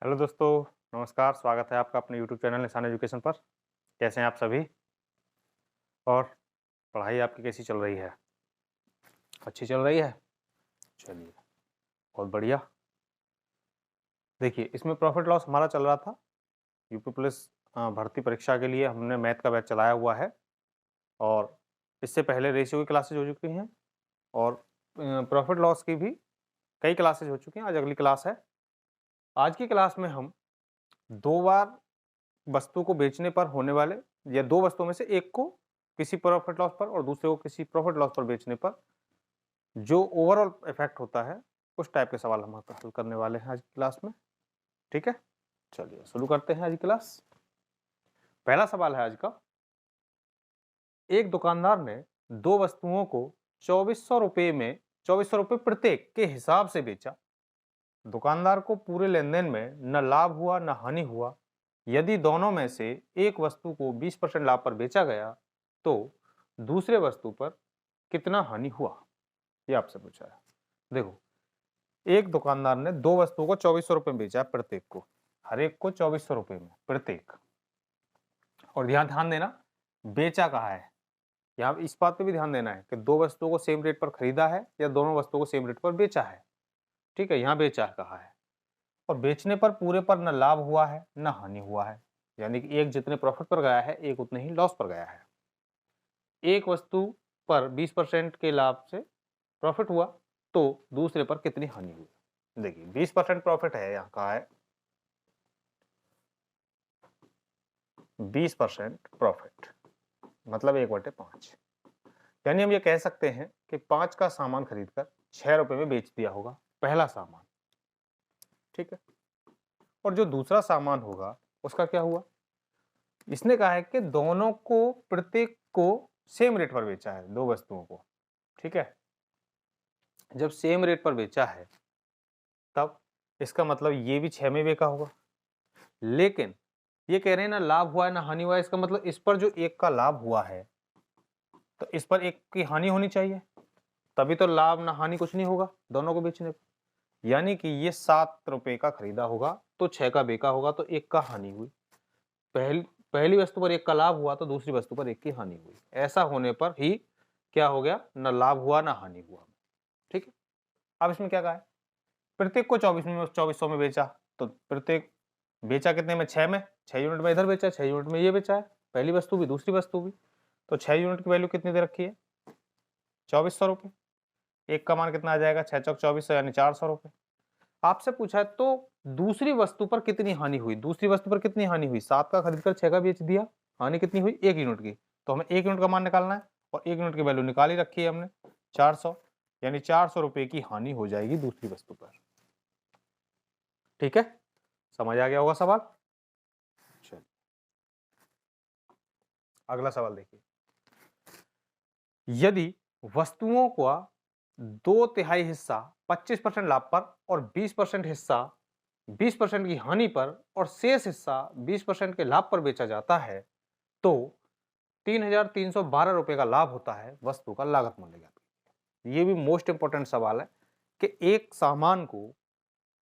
Hello दोस्तों, नमस्कार। स्वागत है आपका अपने यूट्यूब चैनल निशान एजुकेशन पर। कैसे हैं आप सभी? और पढ़ाई आपकी कैसी चल रही है? अच्छी चल रही है? चलिए, बहुत बढ़िया। देखिए, इसमें प्रॉफिट लॉस हमारा चल रहा था। यूपी पुलिस भर्ती परीक्षा के लिए हमने मैथ का बैच चलाया हुआ है और इससे पहले रेशियो की क्लासेज हो चुकी हैं और प्रॉफिट लॉस की भी कई क्लासेज हो चुकी हैं। आज अगली क्लास है। आज की क्लास में हम 2 बार वस्तु को बेचने पर होने वाले या 2 वस्तुओं में से एक को किसी प्रॉफिट लॉस पर और दूसरे को किसी प्रॉफिट लॉस पर बेचने पर जो ओवरऑल इफेक्ट होता है, उस टाइप के सवाल हम हल करने वाले हैं आज की क्लास में। ठीक है, चलिए शुरू करते हैं आज की क्लास। पहला सवाल है आज का। एक दुकानदार ने 2 वस्तुओं को 2400 रुपये में 2400 रुपये प्रत्येक के हिसाब से बेचा। दुकानदार को पूरे लेनदेन में न लाभ हुआ न हानि हुआ। यदि दोनों में से एक वस्तु को 20% लाभ पर बेचा गया तो दूसरे वस्तु पर कितना हानि हुआ, ये आपसे पूछा है। देखो, एक दुकानदार ने 2 वस्तुओं को 2400 रुपये में बेचा है प्रत्येक को, हर एक को 2400 रुपये में प्रत्येक। और ध्यान ध्यान देना, बेचा कहा है। यहाँ इस बात पे भी ध्यान देना है कि 2 वस्तुओं को सेम रेट पर खरीदा है या दोनों वस्तुओं को सेम रेट पर बेचा है। ठीक है, यहाँ बेचा कहा है। और बेचने पर पूरे पर न लाभ हुआ है न हानि हुआ है, यानी कि एक जितने प्रॉफिट पर गया है एक उतने ही लॉस पर गया है। एक वस्तु पर 20% के लाभ से प्रॉफिट हुआ तो दूसरे पर कितनी हानि हुई। देखिए, 20% प्रॉफिट है, यहाँ कहा है 20% प्रॉफिट मतलब 1/5। यानी हम ये कह सकते हैं कि 5 का सामान खरीदकर 6 रुपए में बेच दिया होगा पहला सामान। ठीक है, और जो दूसरा सामान होगा उसका क्या हुआ। इसने कहा है कि दोनों को प्रत्येक को सेम रेट पर बेचा है, 2 वस्तुओं को। ठीक है, जब सेम रेट पर बेचा है तब इसका मतलब ये भी 6 में बेचा होगा। लेकिन ये कह रहे हैं ना लाभ हुआ है ना हानि हुआ है, इसका मतलब इस पर जो एक का लाभ हुआ है तो इस पर एक की हानि होनी चाहिए, तभी तो लाभ ना हानि कुछ नहीं होगा दोनों को बेचने पर। यानी कि ये 7 रुपए का खरीदा होगा तो 6 का बेचा होगा तो 1 का हानि हुई। पहली वस्तु पर 1 का लाभ हुआ तो दूसरी वस्तु पर 1 की हानि हुई। ऐसा होने पर ही क्या हो गया, न लाभ हुआ ना हानि हुआ। ठीक है, अब इसमें क्या कहा है, प्रत्येक को 2400 में बेचा तो प्रत्येक बेचा कितने में, 6 में। 6 यूनिट में इधर बेचा, 6 यूनिट में ये बेचा है, पहली वस्तु भी दूसरी वस्तु भी। तो 6 यूनिट की वैल्यू कितनी दे रखी है, 2400 रुपये। एक का मान कितना आ जाएगा, 6 चौक 2400 यानी 400 रुपये। आपसे पूछा है तो दूसरी वस्तु पर कितनी हानि हुई। दूसरी वस्तु पर कितनी हानि हुई, 7 का खरीदकर 6 का बेच दिया, हानि कितनी हुई 1 यूनिट की। तो हमें 1 यूनिट का मान निकालना है और 1 यूनिट की वैल्यू निकाल ही रखी है हमने 400, यानी 400 रुपए की हानि हो जाएगी दूसरी वस्तु पर। ठीक है, समझ आ गया होगा सवाल। चलिए अगला सवाल देखिए। यदि वस्तुओं का 2/3 हिस्सा 25% लाभ पर और 20% हिस्सा 20% की हानि पर और शेष हिस्सा 20% के लाभ पर बेचा जाता है तो 3,312 रुपए का लाभ होता है, वस्तु का लागत मूल्य ज्ञात कीजिए। ये भी मोस्ट इंपोर्टेंट सवाल है कि एक सामान को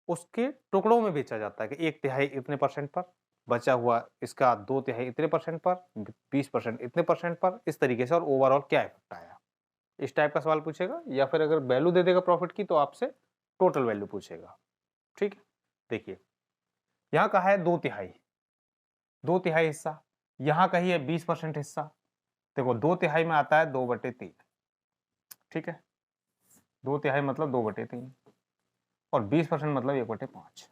उसके टुकड़ों में बेचा जाता है कि 1/3 इतने परसेंट पर, बचा हुआ इसका 2/3 इतने परसेंट पर, 20% इतने परसेंट पर, इस तरीके से, और ओवरऑल क्या इफेक्ट आया। इस टाइप का सवाल पूछेगा, या फिर अगर वैल्यू दे देगा प्रॉफिट की तो आपसे टोटल वैल्यू पूछेगा। ठीक है, देखिए यहां कहा है 2/3, 2/3 हिस्सा, यहां कही है 20% हिस्सा। देखो 2/3 में आता है 2/3। ठीक है, 2/3 मतलब 2/3 और 20% मतलब 1/5।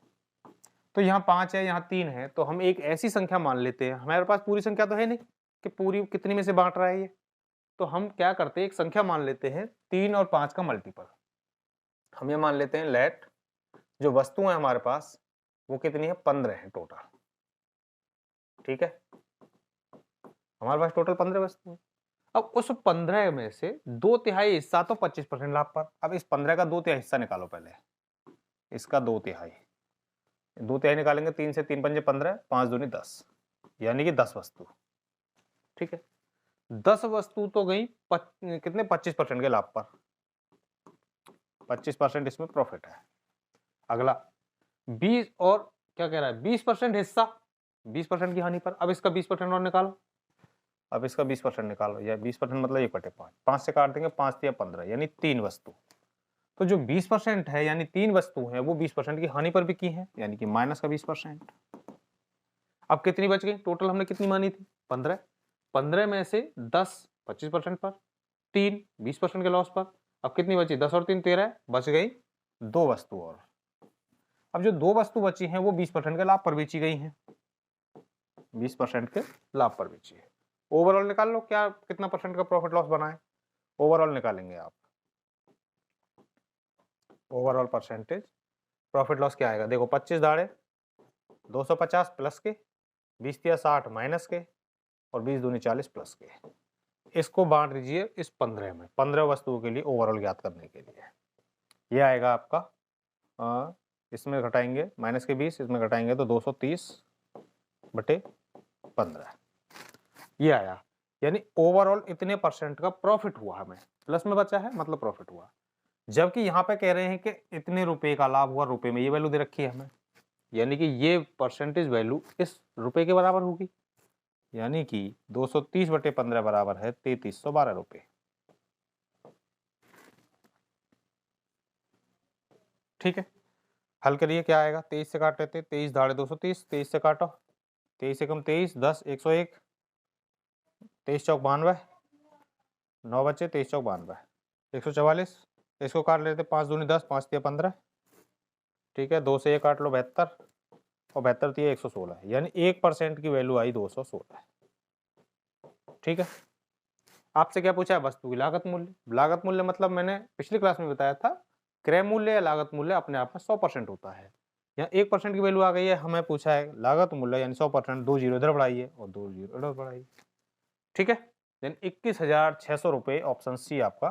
तो यहाँ 5 है, यहाँ 3 है, तो हम एक ऐसी संख्या मान लेते हैं, हमारे पास पूरी संख्या तो है नहीं कि पूरी कितनी में से बांट रहा है ये। तो हम क्या करते हैं, एक संख्या मान लेते हैं 3 और 5 का मल्टीपल। हम ये मान लेते हैं लेट जो वस्तु है हमारे पास वो कितनी है, 15 है टोटल। ठीक है, हमारे पास टोटल 15 वस्तु है। अब उस 15 में से 2/3 हिस्सा तो 25% लाभ पर। अब इस 15 का 2/3 हिस्सा निकालो पहले, इसका 2/3, 2/3 निकालेंगे, 3 से 3 पंजे 15, 5 दूनी 10, यानी कि 10 वस्तु। ठीक है, 10 वस्तु तो गई कितने, 25% के लाभ पर, 25% इसमें प्रॉफिट है। अगला 20 और क्या कह रहा है 20% हिस्सा 20% की हानि पर। अब इसका 20% और निकालो, अब इसका 20% निकालो, या 20% मतलब 1/5, 5 से काट देंगे, 5 या 15 यानी 3 वस्तु। तो जो 20% है यानी 3 वस्तु है वो 20% की हानि पर बिकी है, यानी कि माइनस का 20%। अब कितनी बच गई टोटल, हमने कितनी मानी थी 15, 15 में से 10 25% पर, 3 20% के लॉस पर। अब कितनी बची 10 और 3 13, बच गई 2 वस्तु और। अब जो 2 वस्तु बची हैं वो 20% के लाभ पर बेची गई हैं, 20% के लाभ पर बेची है। ओवरऑल निकाल लो क्या कितना परसेंट का प्रॉफिट लॉस बना है, ओवरऑल निकालेंगे आप। ओवरऑल परसेंटेज प्रॉफिट लॉस क्या आएगा, देखो 25 दाड़े 250 प्लस के, 20 या 60 माइनस के, और 20 दूनी 40 प्लस के। इसको बांट दीजिए इस 15 में, 15 वस्तुओं के लिए ओवरऑल ज्ञात करने के लिए। ये आएगा आपका इसमें घटाएंगे माइनस के 20, इसमें घटाएंगे तो 230/15 ये आया। यानी ओवरऑल इतने परसेंट का प्रॉफिट हुआ, हमें प्लस में बचा है मतलब प्रॉफिट हुआ। जबकि यहाँ पे कह रहे हैं कि इतने रुपए का लाभ हुआ, रुपए में ये वैल्यू दे रखी है हमें, यानी कि ये परसेंटेज वैल्यू इस रुपए के बराबर होगी, यानी कि 230/15 बराबर है 3312 रुपए। ठीक है, हल करिए क्या आएगा, 23 से काट लेते, 23 दाड़े 230, 23 से काटो, 23 से कम 23, 10 101, 23 चौक 92, 9 बचे, 23 चौक 92, 144, इसको काट लेते, 5 दूनी 10, 5 तिया 15, ठीक है, 2 से 1 काट लो 72, और 72 तिया 116, यानी 1% की वैल्यू आई 216। ठीक है, आपसे क्या पूछा है, वस्तु की लागत मूल्य। लागत मूल्य मतलब मैंने पिछली क्लास में बताया था, क्रय मूल्य या लागत मूल्य अपने आप में 100% होता है। यहाँ 1% की वैल्यू आ गई है, हमें पूछा है लागत मूल्य यानी 100%, 2 जीरो इधर बढ़ाइए और 2 जीरो इधर बढ़ाइए। ठीक है, देन 21,600 रुपए ऑप्शन सी आपका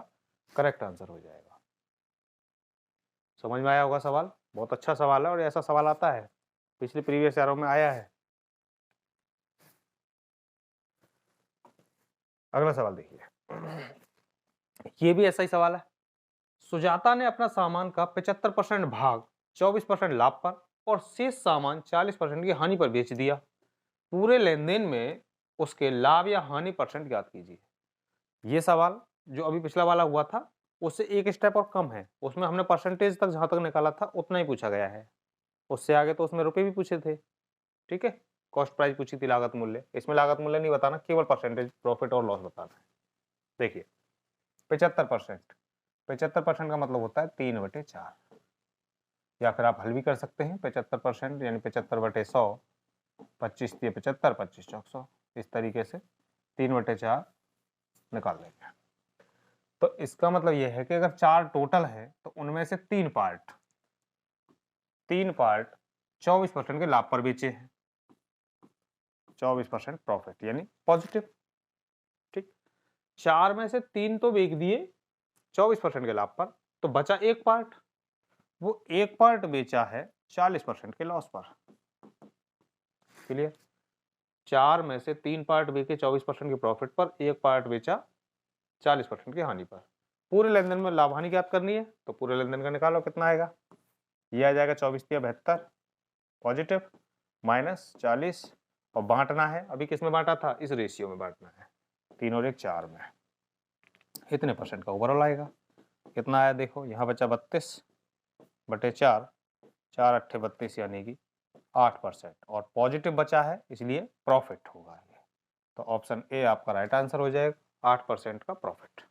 करेक्ट आंसर हो जाएगा। समझ में आया होगा सवाल, बहुत अच्छा सवाल है और ऐसा सवाल आता है, पिछले प्रीवियस ईयरों में आया है। अगला सवाल देखिए, ये भी ऐसा ही सवाल है। सुजाता ने अपना सामान का 75% भाग 24% लाभ पर और शेष सामान 40% की हानि पर बेच दिया। पूरे लेन देन में उसके लाभ या हानि परसेंट ज्ञात कीजिए। ये सवाल जो अभी पिछला वाला हुआ था उससे एक स्टेप और कम है, उसमें हमने परसेंटेज तक जहां तक निकाला था उतना ही पूछा गया है, उससे आगे तो उसमें रुपए भी पूछे थे। ठीक है, कॉस्ट प्राइस पूछी थी, लागत मूल्य, इसमें लागत मूल्य नहीं बताना, केवल परसेंटेज प्रॉफिट और लॉस बताना है। देखिए 75%, 75% का मतलब होता है 3/4, या फिर आप हल भी कर सकते हैं 75% यानी 75/100, 25 दिए 75, 25 चौक 100, इस तरीके से 3/4 निकाल लेंगे। तो इसका मतलब यह है कि अगर 4 टोटल है तो उनमें से 3 पार्ट 24% के लाभ पर बेचे हैं, 24% प्रॉफिट यानी पॉजिटिव। ठीक, 4 में से 3 तो बेच दिए 24% के लाभ पर, तो बचा एक पार्ट, वो एक पार्ट बेचा है 40% के लॉस पर। क्लियर, 4 में से 3 पार्ट बेचे 24% के प्रॉफिट पर, एक पार्ट बेचा 40% की हानि पर। पूरे लेन देन में लाभ हानि ज्ञात करनी है तो पूरे लेन देन का निकालो कितना आएगा, ये आ जाएगा 24 या 72 पॉजिटिव माइनस 40, और बांटना है, अभी किस में बांटा था, इस रेशियो में बांटना है, 3 और 1 4 में। इतने परसेंट का ओवरऑल आएगा, कितना आया देखो, यहाँ बचा 32/4, 4 अट्ठे 32 यानी कि 8%, और पॉजिटिव बचा है इसलिए प्रॉफिट होगा ये, तो ऑप्शन ए आपका राइट आंसर हो जाएगा, 8% का प्रॉफिट।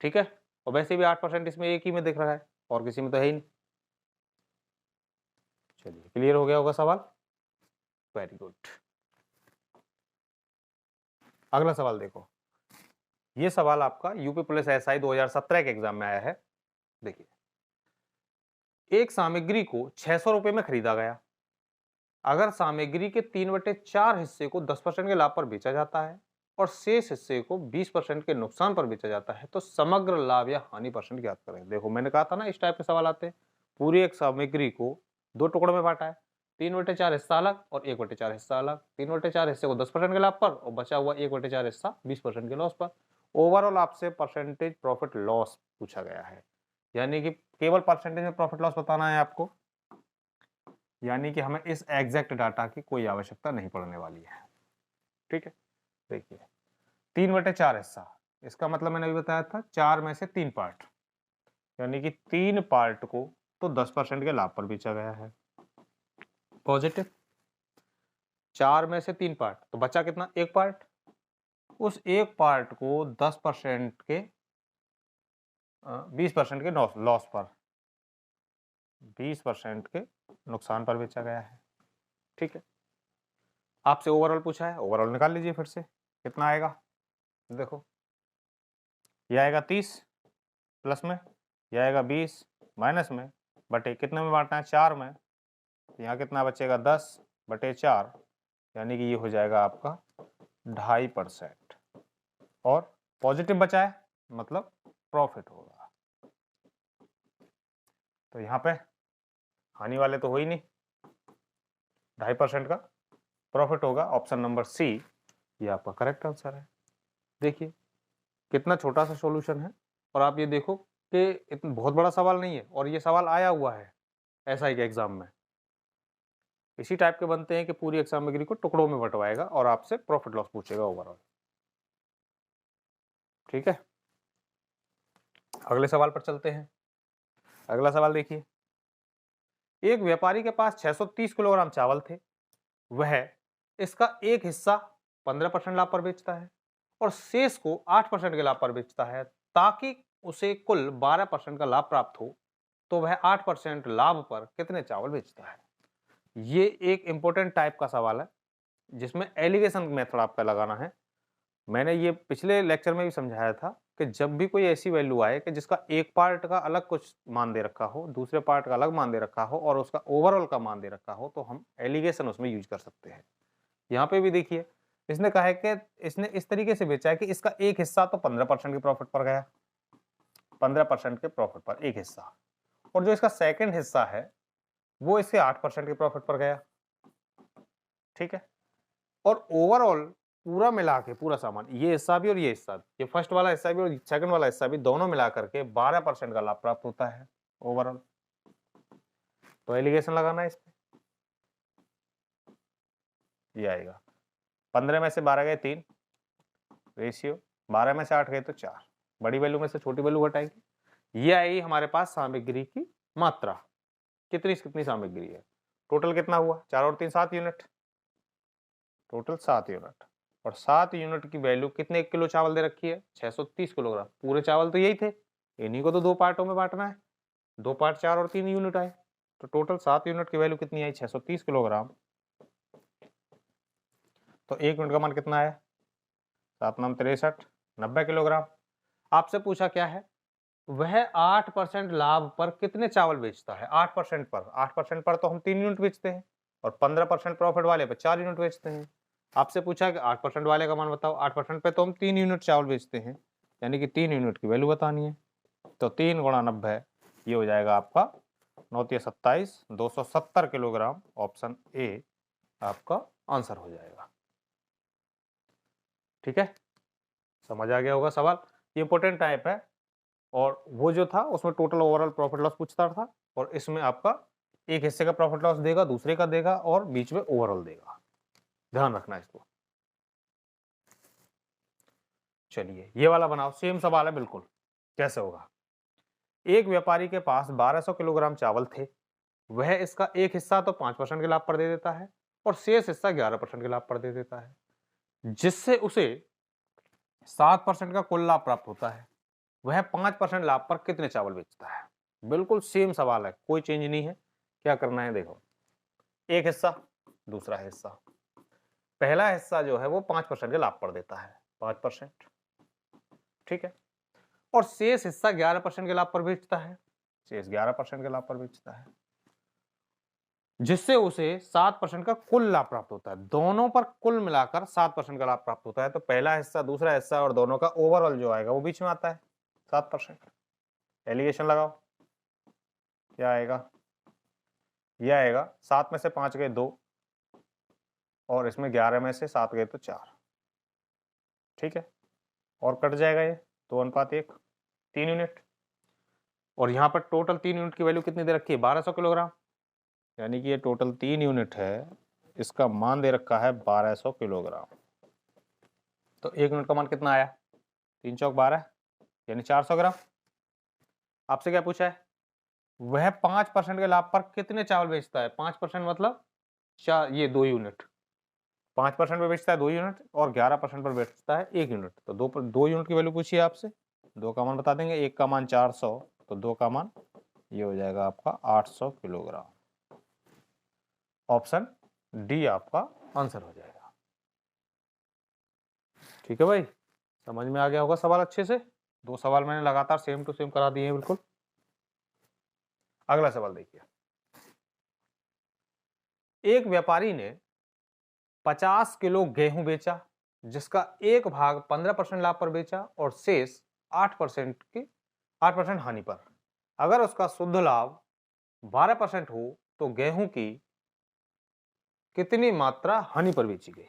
ठीक है, और वैसे भी 8% इसमें एक ही में दिख रहा है और किसी में तो है ही नहीं। चलिए क्लियर हो गया होगा सवाल, वेरी गुड। अगला सवाल देखो, ये सवाल आपका यूपी पुलिस एसआई 2017 के एग्जाम में आया है। देखिए, एक सामग्री को 600 रुपए में खरीदा गया, अगर सामग्री के 3/4 हिस्से को 10% के लाभ पर बेचा जाता है और शेष हिस्से को 20% के नुकसान पर बेचा जाता है, तो समग्र लाभ या हानि परसेंट ज्ञात करें। देखो मैंने कहा था ना इस टाइप के सवाल आते हैं, पूरी एक सामग्री को 2 टुकड़ों में बांटा है, 3/4 हिस्सा अलग और 1/4 हिस्सा अलग, 3/4 हिस्से को 10% के लाभ पर और बचा हुआ 1/4 हिस्सा 20% के लॉस पर। ओवरऑल आपसे परसेंटेज प्रॉफिट लॉस पूछा गया है, यानी कि केवल परसेंटेज में प्रॉफिट लॉस बताना है आपको। यानी कि हमें इस एग्जैक्ट डाटा की कोई आवश्यकता नहीं पड़ने वाली है। ठीक है, देखिए 3/4 हिस्सा, इसका मतलब मैंने अभी बताया था 4 में से 3 पार्ट, यानी कि 3 पार्ट को तो 10% के लाभ पर बेचा गया है। पॉजिटिव 4 में से 3 पार्ट, तो बचा कितना? 1 पार्ट। उस 1 पार्ट को 10% के 20% के लॉस पर, 20% के नुकसान पर बेचा गया है। ठीक है, आपसे ओवरऑल पूछा है, ओवरऑल निकाल लीजिए फिर से, कितना आएगा? देखो ये आएगा 30 प्लस में, ये आएगा 20 माइनस में, बटे कितने में बांटना है? 4 में। तो यहाँ कितना बचेगा? 10/4, यानी कि ये हो जाएगा आपका 2.5%। और पॉजिटिव बचा है मतलब प्रॉफिट होगा। तो यहाँ पे हानि वाले तो हो ही नहीं, 2.5% का प्रॉफिट होगा। ऑप्शन नंबर सी ये आपका करेक्ट आंसर है। देखिए कितना छोटा सा सॉल्यूशन है, और आप ये देखो कि इतना बहुत बड़ा सवाल नहीं है, और ये सवाल आया हुआ है एसआई के एग्जाम में। इसी टाइप के बनते हैं कि पूरी एग्जाम सामग्री को टुकड़ों में बंटवाएगा और आपसे प्रॉफिट लॉस पूछेगा ओवरऑल। ठीक है, अगले सवाल पर चलते हैं। अगला सवाल देखिए, एक व्यापारी के पास 630 किलोग्राम चावल थे, वह इसका एक हिस्सा 15% लाभ पर बेचता है और शेष को 8% के लाभ पर बेचता है, ताकि उसे कुल 12% का लाभ प्राप्त हो, तो वह 8% लाभ पर कितने चावल बेचता है? ये एक इंपॉर्टेंट टाइप का सवाल है जिसमें एलिगेशन मेथड आपका लगाना है। मैंने ये पिछले लेक्चर में भी समझाया था कि जब भी कोई ऐसी वैल्यू आए कि जिसका एक पार्ट का अलग कुछ मान दे रखा हो, दूसरे पार्ट का अलग मान दे रखा हो और उसका ओवरऑल का मान दे रखा हो, तो हम एलिगेशन उसमें यूज कर सकते हैं। यहाँ पे भी देखिए इसने कहा है कि इसने इस तरीके से बेचा है कि इसका एक हिस्सा तो 15% के प्रॉफिट पर गया, 15% के प्रॉफिट पर एक हिस्सा, और जो इसका सेकंड हिस्सा है वो इसके 8% के प्रॉफिट पर गया। ठीक है, और ओवरऑल पूरा मिला के पूरा सामान, ये हिस्सा भी और ये हिस्सा भी, ये फर्स्ट वाला हिस्सा भी और सेकंड वाला हिस्सा भी, दोनों मिला करके 12% का लाभ प्राप्त होता है ओवरऑल। तो एलिगेशन लगाना है इस पे, ये आएगा 15 में से 12 गए 3, रेशियो 12 में से 8 गए तो 4, बड़ी वैल्यू में से छोटी वैल्यू घटाएंगे, ये आई हमारे पास सामग्री की मात्रा। कितनी कितनी सामग्री है? टोटल कितना हुआ? 4 और 3 7 यूनिट, टोटल 7 यूनिट, और 7 यूनिट की वैल्यू कितने किलो चावल दे रखी है? 630 किलोग्राम। पूरे चावल तो यही थे, इन्हीं को तो दो पार्टों में बांटना है, 2 पार्ट 4 और 3 यूनिट आए, तो टोटल 7 यूनिट की वैल्यू कितनी आई? 630 किलोग्राम। तो 1 यूनिट का मान कितना आया? 7 नाम 63, 90 किलोग्राम। आपसे पूछा क्या है? वह 8% लाभ पर कितने चावल बेचता है? 8% पर, 8% पर तो हम 3 यूनिट बेचते हैं, और 15% प्रॉफिट वाले पर 4 यूनिट बेचते हैं। आपसे पूछा कि 8% वाले का मान बताओ, 8% पे तो हम 3 यूनिट चावल बेचते हैं, यानी कि 3 यूनिट की वैल्यू बतानी है। तो 3 गुणा 90, ये हो जाएगा आपका 9 × 27, 270 किलोग्राम। ऑप्शन ए आपका आंसर हो जाएगा। ठीक है, समझ आ गया होगा सवाल, ये इंपॉर्टेंट टाइप है, और वो जो था उसमें टोटल ओवरऑल प्रॉफिट लॉस पूछता था, और इसमें आपका एक हिस्से का प्रॉफिट लॉस देगा, दूसरे का देगा, और बीच में ओवरऑल देगा। ध्यान रखना इसको। चलिए ये वाला बनाओ, सेम सवाल है बिल्कुल। कैसे होगा? एक व्यापारी के पास 1200 किलोग्राम चावल थे, वह इसका एक हिस्सा तो 5% के लाभ पर दे देता है और शेष हिस्सा 11% के लाभ पर दे देता है, जिससे उसे 7% का कुल लाभ प्राप्त होता है। वह 5% लाभ पर कितने चावल बेचता है? बिल्कुल सेम सवाल है, कोई चेंज नहीं है। क्या करना है? देखो, एक हिस्सा, दूसरा हिस्सा। पहला हिस्सा जो है वो 5% के लाभ पर देता है, 5%। ठीक है, और शेष हिस्सा 11% के लाभ पर बेचता है, शेष 11% के लाभ पर बेचता है, जिससे उसे 7% का कुल लाभ प्राप्त होता है। दोनों पर कुल मिलाकर 7% का लाभ प्राप्त होता है। तो पहला हिस्सा, दूसरा हिस्सा और दोनों का ओवरऑल जो आएगा वो बीच में आता है 7%। एलिगेशन लगाओ, क्या आएगा? यह आएगा 7 में से 5 गए 2, और इसमें 11 में से 7 गए तो 4। ठीक है, और कट जाएगा ये 2:1, 3 यूनिट, और यहाँ पर टोटल 3 यूनिट की वैल्यू कितनी दे रखी है? 1200 किलोग्राम, यानी कि ये टोटल 3 यूनिट है, इसका मान दे रखा है 1200 किलोग्राम। तो 1 यूनिट का मान कितना आया? 3 चौक 12 यानी 400 ग्राम। आपसे क्या पूछा है? वह 5% के लाभ पर कितने चावल बेचता है? 5% मतलब ये 2 यूनिट। 5% पर बेचता है 2 यूनिट और 11% पर बेचता है 1 यूनिट। तो 2 यूनिट की वैल्यू पूछिए आपसे, 2 का मान बता देंगे। 1 का मान 400, तो 2 का मान ये हो जाएगा आपका 800 किलोग्राम। ऑप्शन डी आपका आंसर हो जाएगा। ठीक है भाई, समझ में आ गया होगा सवाल अच्छे से। 2 सवाल मैंने लगातार सेम टू सेम करा दिए हैं बिल्कुल। अगला सवाल देखिए। एक व्यापारी ने 50 किलो गेहूं बेचा, जिसका एक भाग 15% लाभ पर बेचा और शेष 8% हानि पर। अगर उसका शुद्ध लाभ 12% हो तो गेहूं की कितनी मात्रा हानि पर बेची गई?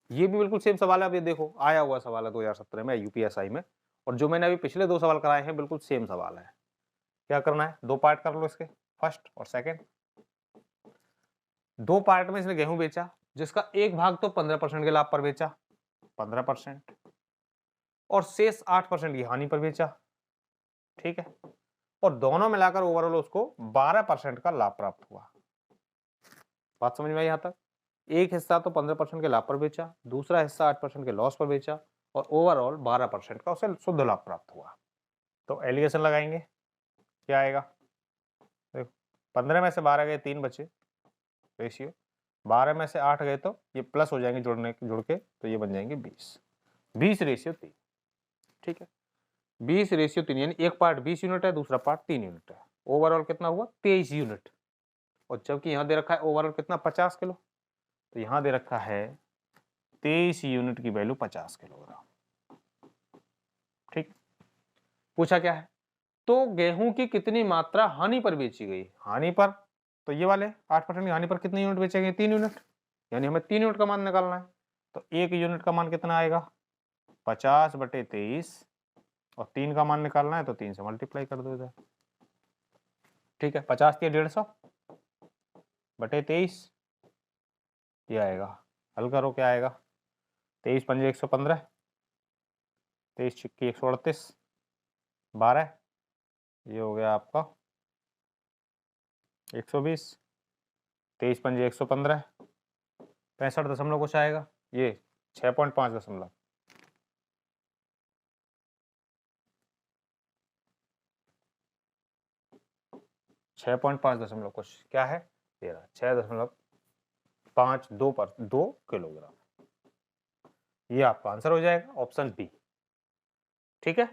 ये भी बिल्कुल सेम सवाल है। अब ये देखो, आया हुआ सवाल है 2017 में यूपीएसआई में, और जो मैंने अभी पिछले 2 सवाल कराए हैं बिल्कुल सेम सवाल है। क्या करना है? 2 पार्ट कर लो इसके, फर्स्ट और सेकंड। 2 पार्ट में इसने गेहूं बेचा, जिसका एक भाग तो 15% के लाभ पर बेचा, 15%, और शेष 8% की हानि पर बेचा। ठीक है, और दोनों मिलाकर ओवरऑल उसको 12% का लाभ प्राप्त हुआ। बात समझ में आई? यहां तक एक हिस्सा तो 15% के लाभ पर बेचा, दूसरा हिस्सा 8% के लॉस पर बेचा, और ओवरऑल 12% का उसे शुद्ध लाभ प्राप्त हुआ। तो एलिगेशन लगाएंगे, क्या आएगा? देखो, 15 में से 12 गए, 3 बचे रेशियो, 12 में से 8 गए तो ये प्लस हो जाएंगे जुड़ के, तो ये बन जाएंगे 20 रेशियो 3। ठीक है, 20 रेशियो 3 यानी एक पार्ट 20 यूनिट है, दूसरा पार्ट 3 यूनिट है। ओवरऑल कितना हुआ? 23 यूनिट। और जबकि यहां दे रखा है ओवरऑल कितना? 50 किलो। तो यहां दे रखा है 23 यूनिट की वैल्यू 50 किलोग्राम। ठीक, पूछा क्या है? तो गेहूं की कितनी मात्रा हानि पर बेची गई? हानि पर तो ये वाले 8% की हानि पर कितने यूनिट बेचे गए? 3 यूनिट, यानी हमें 3 यूनिट का मान निकालना है। तो 1 यूनिट का मान कितना आएगा? 50/23, और 3 का मान निकालना है तो 3 से मल्टीप्लाई कर दो इधर। ठीक है, 50 या 150/23 ये आएगा। हल करो, क्या आएगा? 23 पंजे 115, 23 छिक्की 138, 12 ये हो गया आपका 120, 23 पंजे 115, 65 दशमलव कुछ आएगा, ये 6.5 दशमलव। छः पॉइंट 5 दशमलव कुछ क्या है? 13, 6.52 किलोग्राम। ये आपका आंसर हो जाएगा, ऑप्शन बी। ठीक है,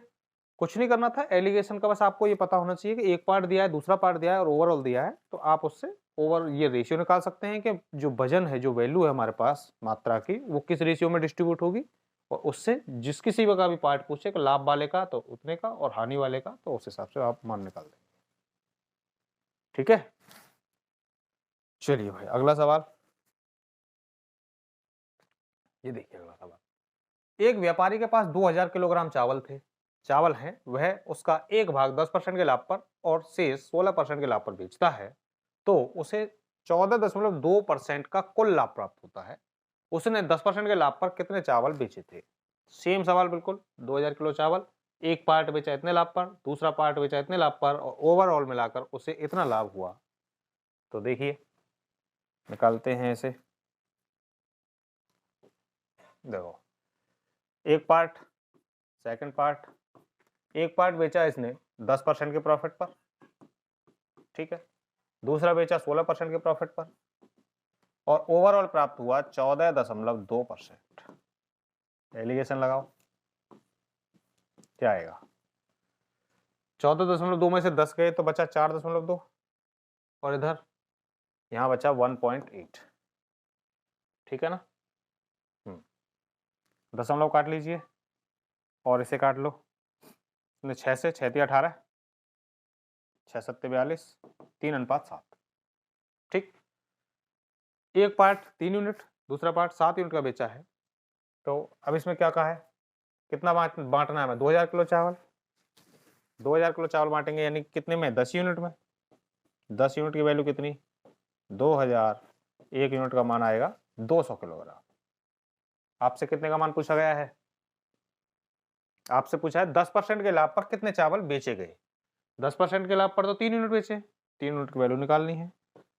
कुछ नहीं करना था एलिगेशन का, बस आपको ये पता होना चाहिए कि एक पार्ट दिया है, दूसरा पार्ट दिया है और ओवरऑल दिया है, तो आप उससे ओवर ये रेशियो निकाल सकते हैं कि जो वजन है, जो वैल्यू है हमारे पास मात्रा की, वो किस रेशियो में डिस्ट्रीब्यूट होगी, और उससे जिस किसी का भी पार्ट पूछे कि लाभ वाले का तो उतने का और हानि वाले का, तो उस हिसाब से आप मान निकाल देंगे। ठीक है, चलिए भाई अगला सवाल ये देखिए। अगला सवाल, एक व्यापारी के पास 2000 किलोग्राम चावल हैं, वह उसका एक भाग 10% के लाभ पर और शेष 16% के लाभ पर बेचता है, तो उसे 14.2% का कुल लाभ प्राप्त होता है। उसने 10% के लाभ पर कितने चावल बेचे थे? सेम सवाल बिल्कुल, 2000 किलो चावल, एक पार्ट बेचा इतने लाभ पर, दूसरा पार्ट बेचा इतने लाभ पर, और ओवरऑल मिलाकर उसे इतना लाभ हुआ। तो देखिए, निकालते हैं इसे। देखो, एक पार्ट, सेकंड पार्ट, एक पार्ट बेचा इसने 10% के प्रॉफिट पर, ठीक है, दूसरा बेचा 16% के प्रॉफिट पर, और ओवरऑल प्राप्त हुआ 14.2%। एलिगेशन लगाओ, क्या आएगा? 14.2 में से 10 गए तो बचा 4.2, और इधर यहां बचा 1.8। ठीक है ना? दशमलव काट लीजिए और इसे काट लो। 6 से 6 × 18, 6 × 7 = 42, 3:7। ठीक, एक पार्ट 3 यूनिट, दूसरा पार्ट 7 यूनिट का बेचा है। तो अब इसमें क्या कहा है, कितना बांटना है हमें? 2000 किलो चावल, 2000 किलो चावल बांटेंगे यानी कितने में? 10 यूनिट में। 10 यूनिट की वैल्यू कितनी? 2000 1 यूनिट का मान आएगा 200 किलोग्राम। आपसे कितने का मान पूछा गया है? आपसे पूछा है 10% के लाभ पर कितने चावल बेचे गए। 10% के लाभ पर तो 3 यूनिट बेचे, 3 यूनिट की वैल्यू निकालनी है।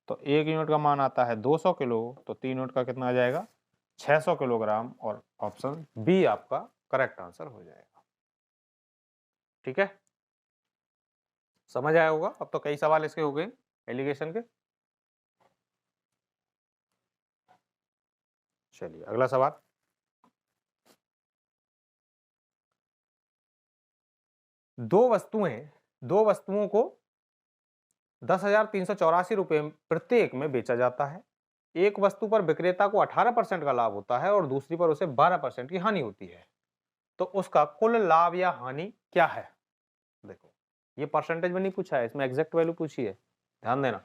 तो 1 यूनिट का मान आता है 200 किलो, तो 3 यूनिट का कितना आ जाएगा? 600 किलोग्राम, और ऑप्शन बी आपका करेक्ट आंसर हो जाएगा। ठीक है, समझ आया होगा। अब तो कई सवाल इसके हो गए एलिगेशन के। चलिए अगला सवाल। दो वस्तुओं को 10,384 रुपए प्रत्येक में बेचा जाता है। एक वस्तु पर विक्रेता को 18% का लाभ होता है और दूसरी पर उसे 12% की हानि होती है। तो उसका कुल लाभ या हानि क्या है? देखो, ये परसेंटेज में नहीं पूछा है, इसमें एग्जैक्ट वैल्यू पूछी है, ध्यान देना।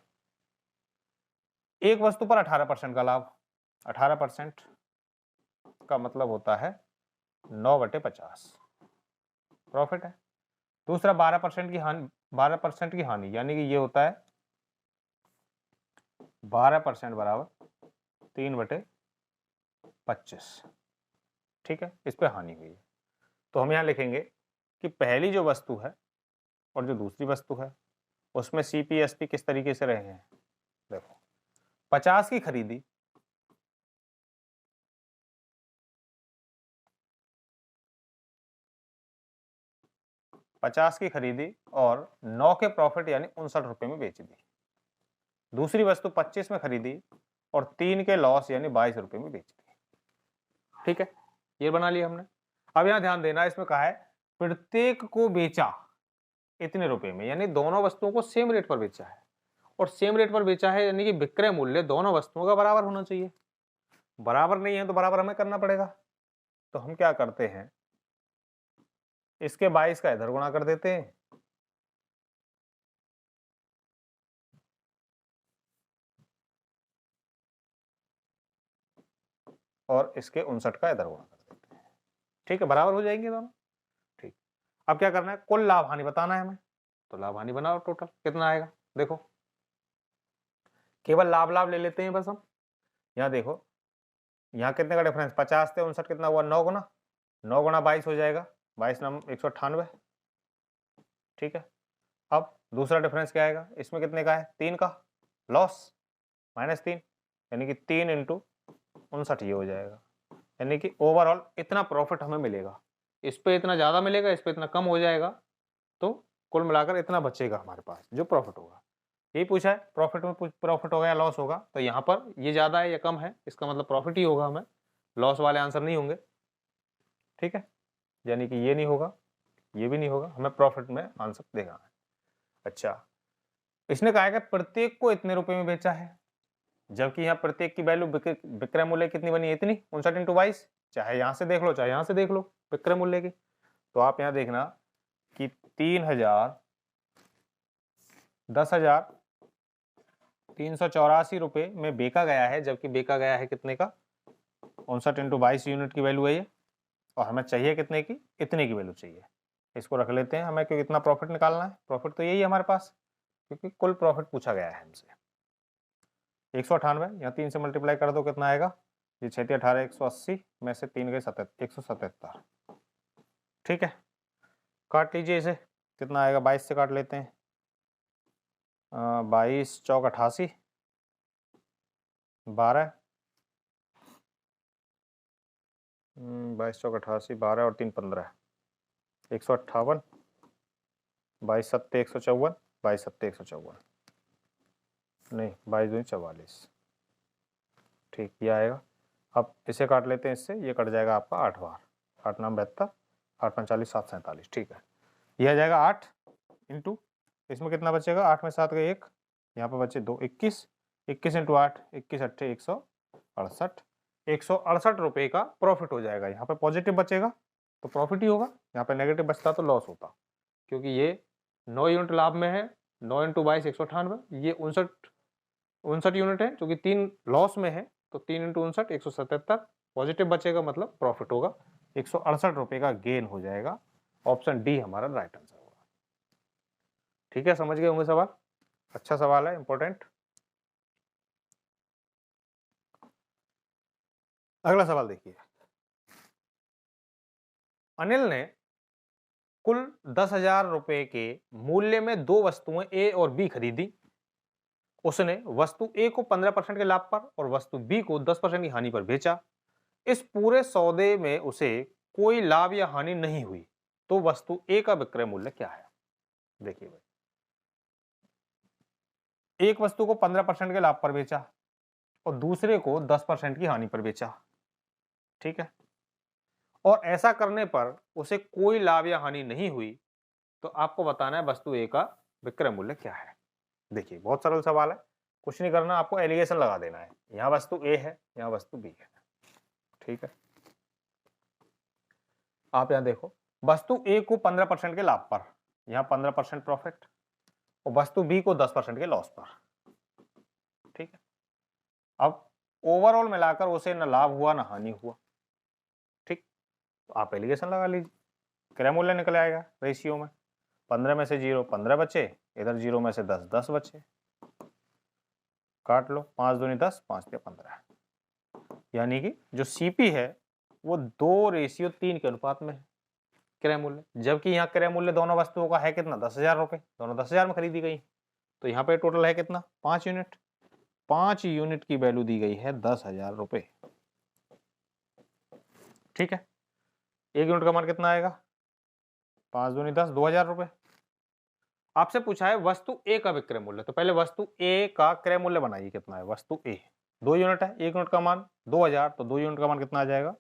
एक वस्तु पर 18% का लाभ, 18% का मतलब होता है 9/50 प्रॉफिट है। दूसरा 12% की हानि, 12% की हानि, यानी कि ये होता है 12% बराबर 3/25। ठीक है, इस पे हानि हुई है। तो हम यहां लिखेंगे कि पहली जो वस्तु है और जो दूसरी वस्तु है उसमें सीपीएसपी किस तरीके से रहे हैं। देखो, 50 की खरीदी, 50 की खरीदी और 9 के प्रॉफिट यानी 59 रुपए में बेच दी। दूसरी वस्तु 25 में खरीदी और 3 के लॉस यानी 22 रुपए में बेच दी। ठीक है, ये बना लिया हमने। अब यहां ध्यान देना, इसमें कहा है प्रत्येक को बेचा इतने रुपए में, यानी दोनों वस्तुओं को सेम रेट पर बेचा है। और सेम रेट पर बेचा है यानी कि विक्रय मूल्य दोनों वस्तुओं का बराबर होना चाहिए। बराबर नहीं है तो बराबर हमें करना पड़ेगा। तो हम क्या करते हैं, इसके 22 का इधर गुणा कर देते हैं और इसके 59 का इधर गुणा कर देते हैं। ठीक है, बराबर हो जाएंगे दोनों। ठीक, अब क्या करना है, कुल लाभ हानि बताना है हमें। तो लाभ हानि बनाओ, टोटल कितना आएगा। देखो, केवल लाभ लाभ ले लेते हैं बस हम। यहाँ देखो, यहाँ कितने का डिफरेंस, 50 से 59 कितना हुआ, 9 गुना, 9 गुना 22 हो जाएगा, 22 नाम 198। ठीक है, अब दूसरा डिफरेंस क्या आएगा, इसमें कितने का है, 3 का लॉस, -3, यानी कि 3 इंटू 59 ये हो जाएगा। यानी कि ओवरऑल इतना प्रॉफिट हमें मिलेगा। इस पे इतना ज्यादा मिलेगा, इस पे इतना कम हो जाएगा, तो कुल मिलाकर इतना बचेगा हमारे पास जो प्रॉफिट होगा। यही पूछा है, प्रॉफिट में प्रॉफिट होगा या लॉस होगा। तो यहाँ पर ये ज्यादा है या कम है, इसका मतलब प्रॉफिट ही होगा, हमें लॉस वाले आंसर नहीं होंगे। ठीक है, यानी कि ये नहीं होगा, ये भी नहीं होगा, हमें प्रॉफिट में आंसर देना है। अच्छा, इसने कहा है कि प्रत्येक को इतने रुपए में बेचा है, जबकि यहाँ प्रत्येक की वैल्यू विक्रय मूल्य कितनी बनी है, इतनी, 59 इंटू 22। चाहे यहां से देख लो चाहे यहां से देख लो विक्रय मूल्य की। तो आप यहां देखना कि 3000 10,384 रुपए में बेचा गया है, जबकि बेचा गया है कितने का, 59 इंटू 22 यूनिट की वैल्यू है ये। और हमें चाहिए कितने की, इतने की वैल्यू चाहिए। इसको रख लेते हैं हमें, क्योंकि इतना प्रॉफिट निकालना है। प्रॉफिट तो यही है हमारे पास, क्योंकि कुल प्रॉफिट पूछा गया है हमसे। 198 यहाँ 3 से मल्टीप्लाई कर दो, कितना आएगा, ये 6 18 180 में से 3 गए 177। ठीक है, काट लीजिए इसे, कितना आएगा, 22 से काट लेते हैं, 22 चौक 88, 12, 22 चौक 88, 12 और 3 15, 158, 22 सत्ते 154, 22 सत्ते 154, नहीं 22 दूनी 44। ठीक, ये आएगा। अब इसे काट लेते हैं इससे, ये कट जाएगा आपका 8 बार, 8 नाम 72, 8 45 7 47। ठीक है, ये आ जाएगा 8 इंटू, इसमें कितना बचेगा, 8 में 7 गए 1, यहाँ पर बचे 2, 21, 21 इंटू 8, 21 अट्ठे 168, 168 रुपये का प्रॉफिट हो जाएगा। यहाँ पे पॉजिटिव बचेगा तो प्रॉफिट ही होगा, यहाँ पे नेगेटिव बचता तो लॉस होता, क्योंकि ये 9 यूनिट लाभ में है। 9 इंटू 22 198, ये 59 यूनिट है, क्योंकि 3 लॉस में है, तो 3 इंटू 59 177 पॉजिटिव बचेगा, मतलब प्रॉफिट होगा। 168 रुपये का गेन हो जाएगा। ऑप्शन डी हमारा राइट आंसर होगा। ठीक है, समझ गए होंगे सवाल, अच्छा सवाल है, इंपॉर्टेंट। अगला सवाल देखिए, अनिल ने कुल 10,000 रुपए के मूल्य में दो वस्तुएं ए और बी खरीदी। उसने वस्तु ए को 15% के लाभ पर और वस्तु बी को 10% की हानि पर बेचा। इस पूरे सौदे में उसे कोई लाभ या हानि नहीं हुई, तो वस्तु ए का विक्रय मूल्य क्या है? देखिए भाई, एक वस्तु को 15% के लाभ पर बेचा और दूसरे को 10% की हानि पर बेचा, ठीक है, और ऐसा करने पर उसे कोई लाभ या हानि नहीं हुई, तो आपको बताना है वस्तु ए का विक्रय मूल्य क्या है। देखिए बहुत सरल सवाल है, कुछ नहीं करना, आपको एलिगेशन लगा देना है। यहां वस्तु ए है, यहां वस्तु बी है, ठीक है। आप यहां देखो, वस्तु ए को 15% के लाभ पर, यहां 15% प्रॉफिट, और वस्तु बी को 10% के लॉस पर, ठीक है। अब ओवरऑल मिलाकर उसे न लाभ हुआ न हानि हुआ, ठीक। तो आप एलिगेशन लगा लीजिए, क्रय मूल्य निकल आएगा रेशियो में, 15 में से 0 15 बचे, इधर 0 में से 10 10 बचे, काट लो, 5 दूनी 10, 5 तिया 15, यानी कि जो सीपी है वो 2:3 के अनुपात में है क्रय मूल्य, जबकि यहाँ क्रय मूल्य दोनों वस्तुओं का है कितना, 10,000 रुपए, दोनों 10,000 में खरीदी गई, तो यहाँ पे टोटल है कितना, 5 यूनिट, 5 यूनिट की वैल्यू दी गई है 10,000 रुपए, ठीक है। एक यूनिट का मान कितना आएगा, 5 दूनी 10, 2,000 रुपए। आपसे पूछा है वस्तु ए का विक्रय मूल्य, तो पहले वस्तु ए का क्रय मूल्य बनाइए, कितना है, वस्तु ए 2 यूनिट है, 1 यूनिट का मान 2,000, तो 2 यूनिट का मान कितना आ जाएगा,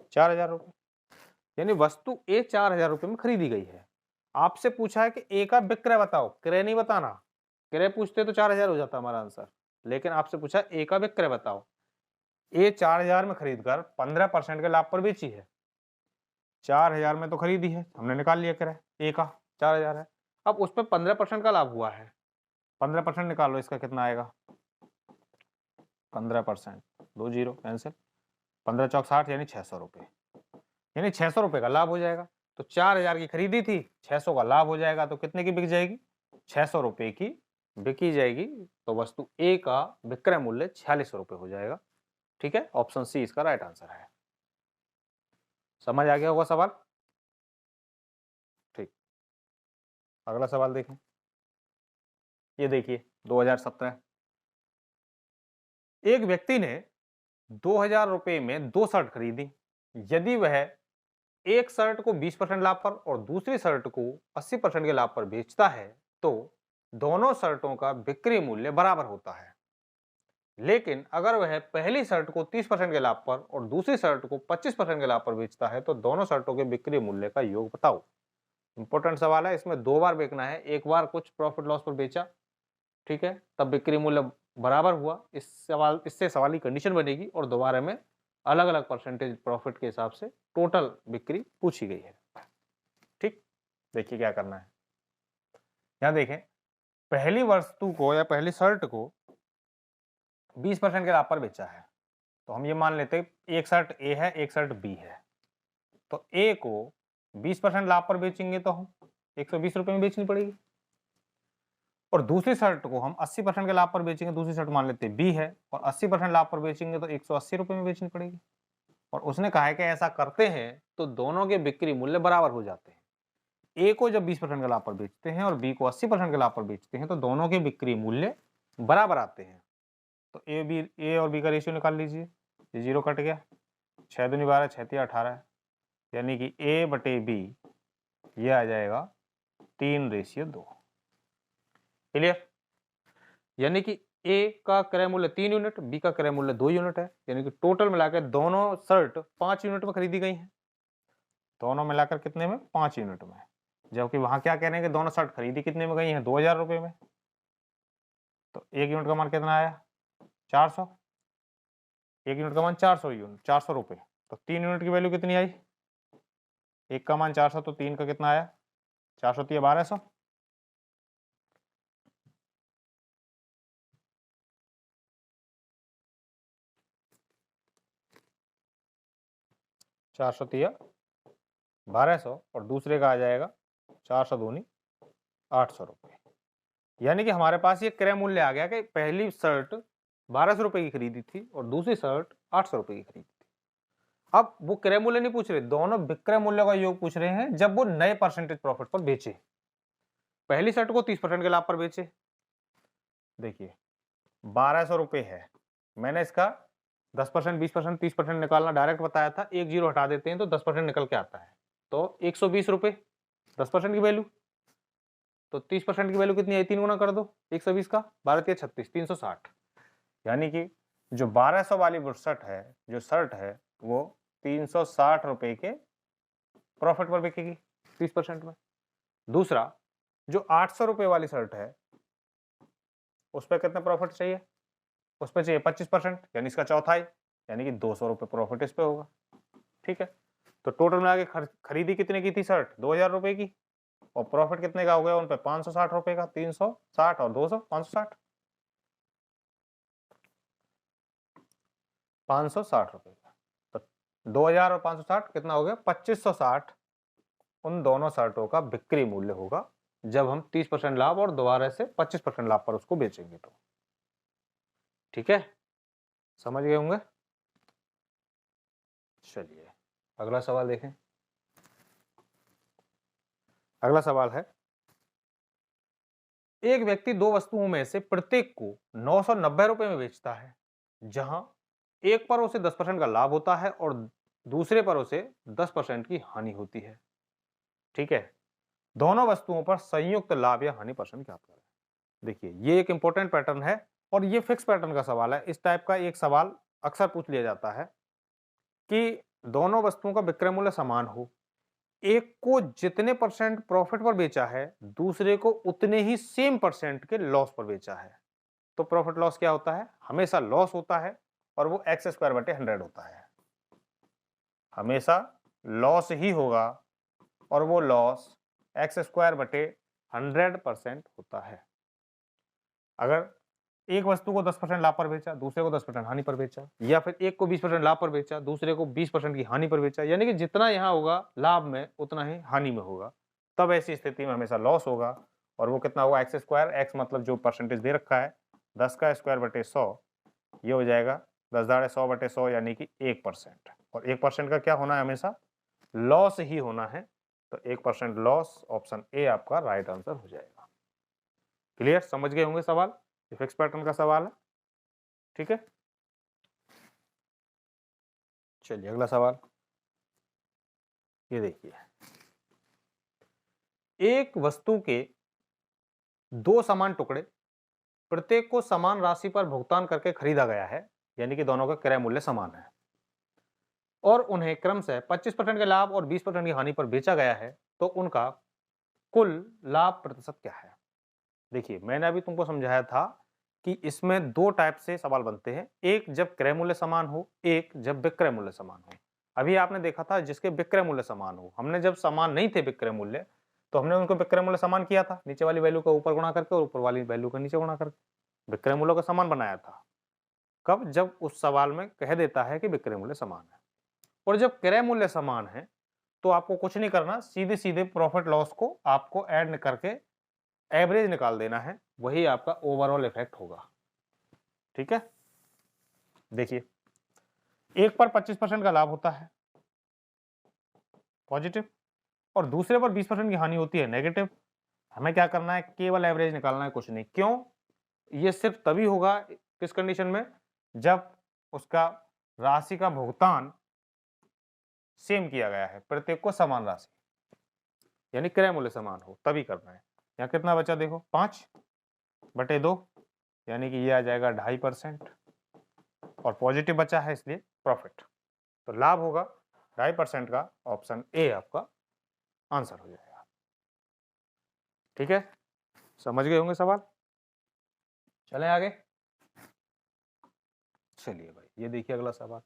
4,000 रुपए, यानी वस्तु ए 4,000 रुपए में खरीदी गई है। आपसे पूछा है कि ए का विक्रय बताओ, क्रय नहीं बताना, क्रय पूछते तो 4,000 हो जाता हमारा आंसर, लेकिन आपसे पूछा ए का विक्रय बताओ। ए 4,000 में खरीदकर 15% के लाभ पर बेची है, 4,000 में तो खरीदी है, हमने निकाल लिया क्रय, ए का 4,000 है, अब उसमें 15% का लाभ हुआ है, 15% निकालो, इसका कितना आएगा, 15%, 2 0 कैंसिल, 15 चौक 60, यानी 600 रुपए, यानी 600 रुपए का लाभ हो जाएगा। तो 4,000 की खरीदी थी, 600 का लाभ हो जाएगा, तो कितने की बिक जाएगी, 600 रुपए की बिकी जाएगी, तो वस्तु ए का विक्रय मूल्य 4600 रुपए हो जाएगा, ठीक है। ऑप्शन सी इसका राइट आंसर है। समझ आ गया होगा सवाल, ठीक। अगला सवाल देखें, ये देखिए 2017, एक व्यक्ति ने 2,000 रुपए में 2 शर्ट खरीदी। यदि वह एक शर्ट को 20% लाभ पर और दूसरी शर्ट को 80% के लाभ पर बेचता है, तो दोनों शर्टों का बिक्री मूल्य बराबर होता है। लेकिन अगर वह पहली शर्ट को 30% के लाभ पर और दूसरी शर्ट को 25% के लाभ पर बेचता है, तो दोनों शर्टों के बिक्री मूल्य का योग बताओ। इंपॉर्टेंट सवाल है, इसमें 2 बार बेचना है, एक बार कुछ प्रॉफिट लॉस पर बेचा, ठीक है, तब बिक्री मूल्य बराबर हुआ, इससे सवाल की कंडीशन बनेगी, और दोबारा में अलग अलग परसेंटेज प्रॉफिट के हिसाब से टोटल बिक्री पूछी गई है, ठीक। देखिए क्या करना है, यहां देखें, पहली वस्तु को या पहली शर्ट को 20% के लाभ पर बेचा है, तो हम ये मान लेते हैं एक शर्ट ए है, एक शर्ट बी है, तो ए को 20% लाभ पर बेचेंगे तो हम 120 रुपए में बेचनी पड़ेगी, और दूसरी शर्ट को हम 80% के लाभ पर बेचेंगे, दूसरी शर्ट मान लेते हैं बी है, और 80% लाभ पर बेचेंगे तो 180 रुपए में बेचनी पड़ेगी। और उसने कहा है कि ऐसा करते हैं तो दोनों के बिक्री मूल्य बराबर हो जाते हैं। ए को जब 20% के लाभ पर बेचते हैं और बी को 80% के लाभ पर बेचते हैं, तो दोनों के बिक्री मूल्य बराबर आते हैं। तो ए और बी का रेशियो निकाल लीजिए, ये 0 कट गया, 6 दूनी 12, 6 तिया 18, यानी कि ए बटे बी ये आ जाएगा 3:2। क्लियर, यानी कि ए का क्रय मूल्य 3 यूनिट, बी का क्रय मूल्य 2 यूनिट है, यानी कि टोटल मिलाकर दोनों शर्ट 5 यूनिट में खरीदी गई हैं, दोनों मिलाकर कितने में, 5 यूनिट में, जबकि वहां क्या कह रहे हैं कि दोनों शर्ट खरीदी कितने में गई हैं, 2,000 रुपए में, तो एक यूनिट का मान कितना आया, 400, एक यूनिट का मान 400 यूनिट, 400 रुपए, तो 3 यूनिट की वैल्यू कितनी आई, एक का मान 400, तो 3 का कितना आया, 400 तिया 1200, 400 तिया 1200, और दूसरे का आ जाएगा 400 दूनी 800 रुपए, यानी कि हमारे पास ये क्रय मूल्य आ गया कि पहली शर्ट 1200 रुपए की खरीदी थी और दूसरी शर्ट 800 रुपए की खरीदी थी। अब वो क्रय मूल्य नहीं पूछ रहे, दोनों विक्रय मूल्य का योग पूछ रहे हैं जब वो नए परसेंटेज प्रॉफिट पर बेचे। पहली शर्ट को 30% के लाभ पर बेचे। देखिए 1200 रुपए है, मैंने इसका 10%, 20%, 30% निकालना डायरेक्ट बताया था, एक जीरो हटा देते हैं तो 10% निकल के आता है, तो 120 रुपए 10% की वैल्यू, तो 30% की वैल्यू कितनी है, 3 गुना कर दो 120 का, 12 36 360, यानी कि जो 1200 वाली शर्ट है, जो शर्ट है वो 360 रुपए के प्रॉफिट पर बिकेगी 30% में। दूसरा जो 800 रुपए वाली शर्ट है उस पर कितना प्रॉफिट चाहिए, उस पर चाहिए 25%, यानी इसका चौथाई, यानी कि 200 रुपए प्रॉफिट इस पे होगा। ठीक है, तो टोटल मिला के खरीदी कितने की थी शर्ट, 2000 रुपए की, और प्रॉफिट कितने का हो गया उन पे, 560 रुपए का, 360 और 200 560, 560 रुपए का, तो 2000 और 560 कितना हो गया, 2560 उन दोनों शर्टों का बिक्री मूल्य होगा जब हम 30% लाभ और दोबारा से 25% लाभ पर उसको बेचेंगे तो। ठीक है, समझ गए होंगे। चलिए अगला सवाल देखें। अगला सवाल है, एक व्यक्ति दो वस्तुओं में से प्रत्येक को 990 रुपए में बेचता है, जहां एक पर उसे 10% का लाभ होता है और दूसरे पर उसे 10% की हानि होती है। ठीक है, दोनों वस्तुओं पर संयुक्त लाभ या हानि परसेंट ज्ञात करें। देखिए ये एक इंपॉर्टेंट पैटर्न है और ये फिक्स पैटर्न का सवाल है। इस टाइप का एक सवाल अक्सर पूछ लिया जाता है कि दोनों वस्तुओं का विक्रय मूल्य समान हो, एक को जितने परसेंट प्रॉफिट पर बेचा है दूसरे को उतने ही सेम परसेंट के लॉस पर बेचा है, तो प्रॉफिट लॉस क्या होता है, हमेशा लॉस होता है और वो एक्स स्क्वायर बटे 100 होता है, हमेशा लॉस ही होगा और वो लॉस एक्स स्क्वायर बटे 100% होता है। अगर एक वस्तु को 10% लाभ पर बेचा, दूसरे को 10% हानि पर बेचा, या फिर एक को 20% लाभ पर बेचा, दूसरे को 20% की हानि पर बेचा, यानी कि जितना यहां होगा लाभ में उतना ही हानि में होगा, तब ऐसी स्थिति में हमेशा लॉस होगा और वो कितना होगा, एक्स स्क्वायर, एक्स मतलब जो परसेंटेज दे रखा है 10 का स्क्वायर बटे 100, ये हो जाएगा 10 दाड़े 100 बटे 100 यानी कि 1%, और 1% का क्या होना है, हमेशा लॉस ही होना है, तो 1% लॉस, ऑप्शन ए आपका राइट आंसर हो जाएगा। क्लियर, समझ गए होंगे सवाल, फिक्स पैटर्न का सवाल है। ठीक है, चलिए अगला सवाल ये देखिए, एक वस्तु के दो समान टुकड़े प्रत्येक को समान राशि पर भुगतान करके खरीदा गया है, यानी कि दोनों का क्रय मूल्य समान है, और उन्हें क्रमशः 25% के लाभ और 20% की हानि पर बेचा गया है, तो उनका कुल लाभ प्रतिशत क्या है। देखिए मैंने अभी तुमको समझाया था कि इसमें दो टाइप से सवाल बनते हैं, एक जब क्रय मूल्य समान हो, एक जब विक्रय मूल्य समान हो। अभी आपने देखा था जिसके विक्रय मूल्य समान हो, हमने जब समान नहीं थे विक्रय मूल्य तो हमने उनको विक्रय मूल्य समान किया था, नीचे वाली वैल्यू का ऊपर गुणा करके और ऊपर वाली वैल्यू का नीचे गुणा करके विक्रय मूल्य का समान बनाया था। कब, जब उस सवाल में कह देता है कि विक्रय मूल्य समान है। और जब क्रय मूल्य समान है तो आपको कुछ नहीं करना, सीधे सीधे प्रॉफिट लॉस को आपको ऐड करके एवरेज निकाल देना है, वही आपका ओवरऑल इफेक्ट होगा। ठीक है, देखिए एक पर 25% का लाभ होता है पॉजिटिव और दूसरे पर 20% की हानि होती है नेगेटिव। हमें क्या करना है, केवल एवरेज निकालना है, कुछ नहीं। क्यों, ये सिर्फ तभी होगा किस कंडीशन में, जब उसका राशि का भुगतान सेम किया गया है, प्रत्येक को समान राशि, यानी क्रय मूल्य समान हो, तभी करना है। यहाँ कितना बचा देखो, 5 बटे 2, यानी कि ये आ जाएगा 2.5%, और पॉजिटिव बचा है इसलिए प्रॉफिट, तो लाभ होगा 2.5% का, ऑप्शन ए आपका आंसर हो जाएगा। ठीक है, समझ गए होंगे सवाल। चलें आगे। चलिए भाई ये देखिए अगला सवाल,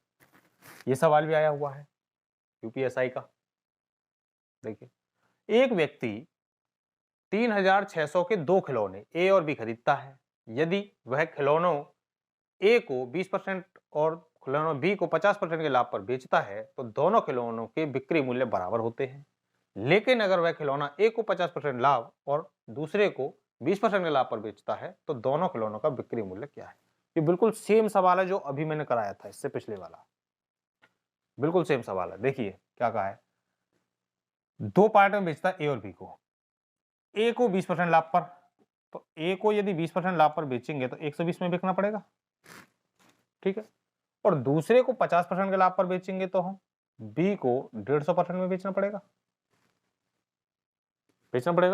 ये सवाल भी आया हुआ है यूपीएसआई का। देखिए एक व्यक्ति 3600 के दो खिलौने ए और बी खरीदता है, यदि वह खिलौनों ए को 20% और खिलौनों बी को 50% के लाभ पर बेचता है तो दोनों खिलौनों के बिक्री मूल्य बराबर होते हैं। लेकिन अगर वह खिलौना ए को 50% लाभ और दूसरे को 20% के लाभ पर बेचता है तो दोनों खिलौनों का बिक्री मूल्य क्या है। ये बिल्कुल सेम सवाल है जो अभी मैंने कराया था, इससे पिछले वाला, बिल्कुल सेम सवाल है। देखिए क्या कहा है, दो पार्ट में बेचता है ए और बी को। ए को 20% लाभ पर, तो ए को यदि 20% लाभ पर बेचेंगे तो 120 में बेचना पड़ेगा, ठीक है। और दूसरे को 50% के लाभ पर बेचेंगे तो हम बी को 150% में बेचना पड़ेगा,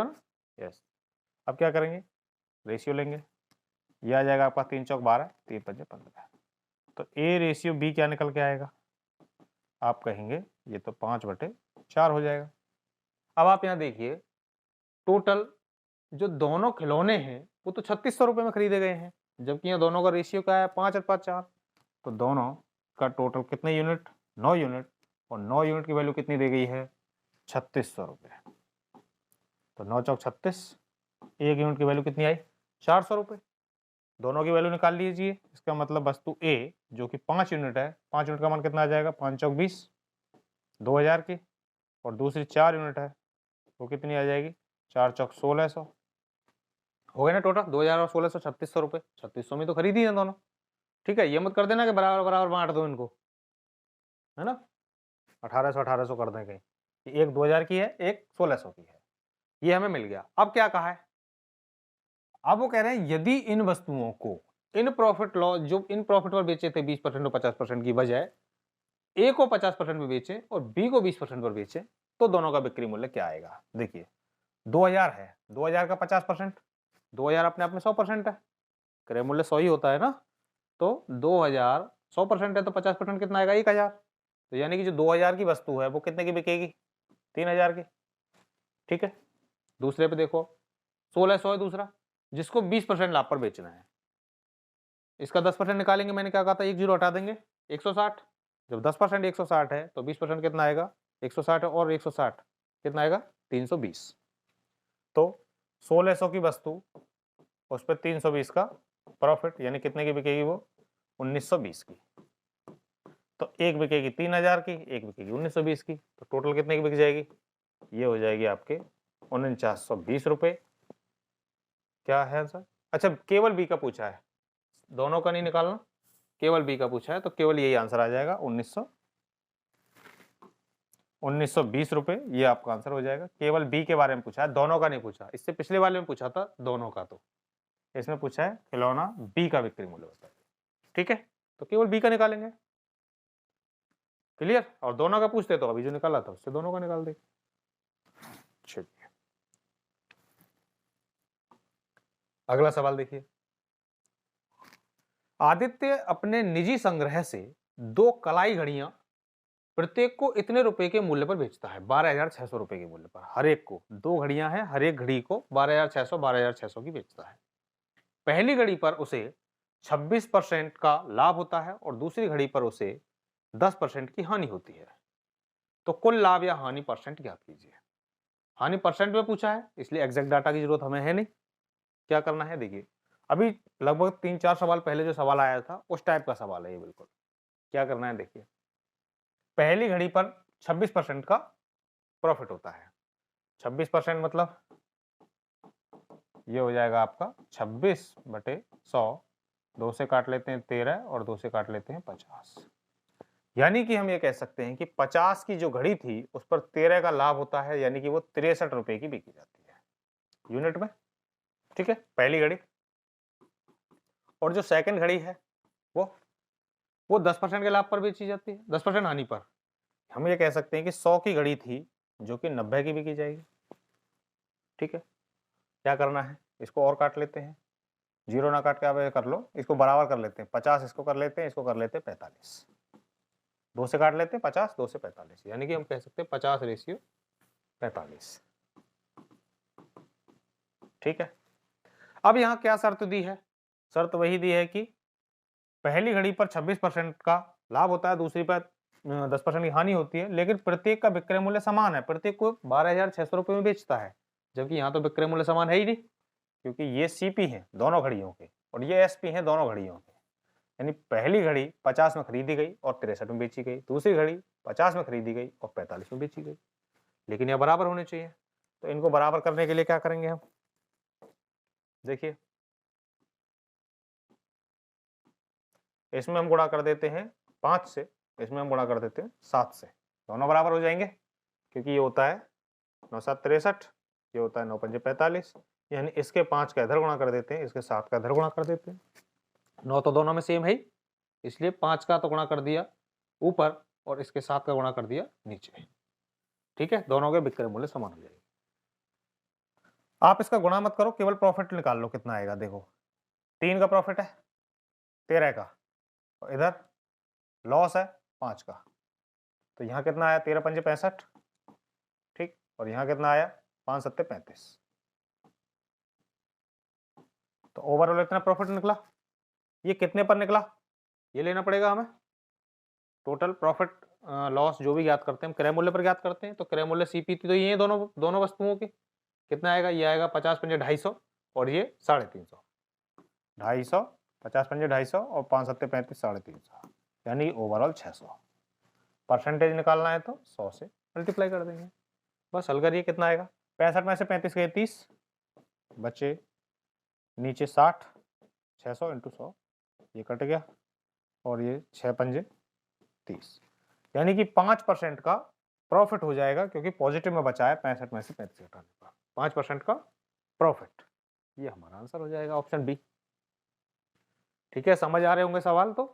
ना। यस। अब क्या करेंगे, रेशियो लेंगे, ये आ जाएगा आपका 3 चौक 12, 3 पंजे 15, तो ए रेशियो बी क्या निकल के आएगा, आप कहेंगे ये तो 5/4 हो जाएगा। अब आप यहाँ देखिए, टोटल जो दोनों खिलौने हैं वो तो 3600 रुपए में खरीदे गए हैं, जबकि यहाँ दोनों का रेशियो क्या है, 5 और 5 4, तो दोनों का टोटल कितने यूनिट, 9 यूनिट, और 9 यूनिट की वैल्यू कितनी दी गई है, 3600 रुपए। तो 9 चौक 36, एक यूनिट की वैल्यू कितनी आई, 400 रुपए। दोनों की वैल्यू निकाल लीजिए, इसका मतलब वस्तु ए जो कि 5 यूनिट है, 5 यूनिट का मान कितना आ जाएगा, 5 चौक 20, 2000 की, और दूसरी 4 यूनिट है वो कितनी आ जाएगी, 4 चौक 1600, हो गए ना टोटल 2000 और 1600, 3600 रुपए। 3600 में तो खरीदी है दोनों, ठीक है। ये मत कर देना कि बराबर बराबर बांट दो इनको, है ना, 1800 कर दें कहीं, एक 2000 की है, एक 1600 की है, ये हमें मिल गया। अब क्या कहा है, अब वो कह रहे हैं यदि इन वस्तुओं को इन प्रॉफिट लॉस, जो इन प्रॉफिट पर बेचे थे 20% और 50% की बजाय ए को 50% में बेचे और बी को 20% पर बेचे, तो दोनों का बिक्री मूल्य क्या आएगा। देखिए 2000 है, 2000 का 50%, 2000 अपने आप में 100% है, क्रय मूल्य 100 ही होता है ना, तो 2000 100% है तो 50% कितना आएगा, 1000। तो यानी कि जो 2000 की वस्तु है वो कितने की बिकेगी, 3000 की, ठीक है। दूसरे पे देखो 1600 है दूसरा, जिसको 20% लाभ पर बेचना है, इसका 10% निकालेंगे, मैंने क्या कहा था, 1 जीरो हटा देंगे, 160। जब 10% 160 है तो 20% कितना आएगा, 160 और 160 कितना आएगा, 320। तो 1600 की वस्तु, उस पर 320 का प्रॉफिट, यानी कितने की बिकेगी वो, 1920 की। तो एक बिकेगी 3000 की, एक बिकेगी 1920 की, तो टोटल कितने की बिक जाएगी, ये हो जाएगी आपके 4920 रुपए। क्या है आंसर, अच्छा केवल बी का पूछा है, दोनों का नहीं निकालना, केवल बी का पूछा है, तो केवल यही आंसर आ जाएगा, 1920 रुपए, ये आपका आंसर हो जाएगा। केवल बी के बारे में पूछा है, दोनों का नहीं पूछा, इससे पिछले वाले में पूछा था दोनों का, तो इसमें पूछा है खिलौना बी का बिक्री मूल्य बताइए, ठीक है। तो केवल बी का निकालेंगे, क्लियर। और दोनों का पूछते तो अभी जो निकाला था उससे दोनों का निकाल दे। चलिए अगला सवाल देखिए, आदित्य अपने निजी संग्रह से 2 कलाई घड़ियां प्रत्येक को इतने रुपए के मूल्य पर बेचता है, 12600 रुपए के मूल्य पर। हर एक को 2 घड़ियां हैं, हर एक घड़ी को 12600 की बेचता है। पहली घड़ी पर उसे 26% का लाभ होता है और दूसरी घड़ी पर उसे 10% की हानि होती है, तो कुल लाभ या हानि परसेंट ज्ञात कीजिए। हानि परसेंट में पूछा है, इसलिए एग्जैक्ट डाटा की जरूरत हमें है नहीं। क्या करना है, देखिए अभी लगभग 3-4 सवाल पहले जो सवाल आया था उस टाइप का सवाल है ये बिल्कुल। क्या करना है, देखिए पहली घड़ी पर 26% का प्रॉफिट होता है, 26% मतलब ये हो जाएगा आपका 26/100, 2 से काट लेते हैं 13 और 2 से काट लेते हैं 50, यानी कि हम ये कह सकते हैं कि 50 की जो घड़ी थी उस पर 13 का लाभ होता है, यानी कि वो 63 रुपए की बिकी जाती है यूनिट में, ठीक है, पहली घड़ी। और जो सेकंड घड़ी है वो 10% के लाभ पर बेची जाती है, 10% हानि पर। हम ये कह सकते हैं कि 100 की घड़ी थी जो कि 90 की बिकी जाएगी, ठीक है। क्या करना है, इसको और काट लेते हैं, जीरो ना काट के आप कर लो, इसको बराबर कर लेते हैं, 50 इसको कर लेते हैं, इसको कर लेते हैं 45, 2 से काट लेते हैं 50, 2 से 45, यानी कि हम कह सकते हैं 50/45, ठीक है। अब यहाँ क्या शर्त दी है, शर्त वही दी है कि पहली घड़ी पर 26% का लाभ होता है, दूसरी पर 10% की हानि होती है, लेकिन प्रत्येक का विक्रय मूल्य समान है, प्रत्येक को 12600 रुपए में बेचता है, जबकि यहाँ तो विक्रय मूल्य समान है ही नहीं, क्योंकि ये सीपी हैं दोनों घड़ियों के और ये एसपी हैं दोनों घड़ियों के। यानी पहली घड़ी 50 में खरीदी गई और 63 में बेची गई, दूसरी घड़ी 50 में खरीदी गई और 45 में बेची गई, लेकिन यह बराबर होने चाहिए। तो इनको बराबर करने के लिए क्या करेंगे हम, देखिए इसमें हम गुणा कर देते हैं 5 से, इसमें हम गुणा कर देते हैं 7 से, दोनों बराबर हो जाएंगे क्योंकि ये होता है 9 7 63, ये होता है 9 5 45, यानी इसके 5 का इधर गुणा कर देते हैं, इसके 7 का इधर गुणा कर देते हैं। 9 तो दोनों में सेम है, इसलिए 5 का तो गुणा कर दिया ऊपर और इसके 7 का गुणा कर दिया नीचे। ठीक है, दोनों के विक्रय मूल्य समान हो जाएंगे। आप इसका गुणा मत करो, केवल प्रॉफिट निकाल लो कितना आएगा। देखो 3 का प्रॉफिट है 13 का, और इधर लॉस है 5 का, तो यहाँ कितना आया 13 पंजे 65, ठीक, और यहाँ कितना आया 5 सत्ते 35, तो ओवरऑल इतना प्रॉफिट निकला। ये कितने पर निकला ये लेना पड़ेगा हमें। टोटल प्रॉफिट लॉस जो भी ज्ञात करते हैं हम क्रय मूल्य पर ज्ञात करते हैं, तो क्रय मूल्य सीपी तो ये दोनों वस्तुओं के कितना आएगा, ये आएगा 50 पंजे 250 और ये 350, 250 50 पंजे 250 और 5 सत्ते 35 350, यानी ओवरऑल 600। परसेंटेज निकालना है तो 100 से मल्टीप्लाई कर देंगे, बस हल करिए कितना आएगा। 65 में से 35 गए 30, बचे नीचे 60, 600 इंटू 100, ये कट गया और ये 6 पंजे 30, यानी कि 5% का प्रॉफिट हो जाएगा, क्योंकि पॉजिटिव में बचा है 65 में से 35 घटाने पर 5% का प्रॉफिट। ये हमारा आंसर हो जाएगा ऑप्शन बी। ठीक है, समझ आ रहे होंगे सवाल तो,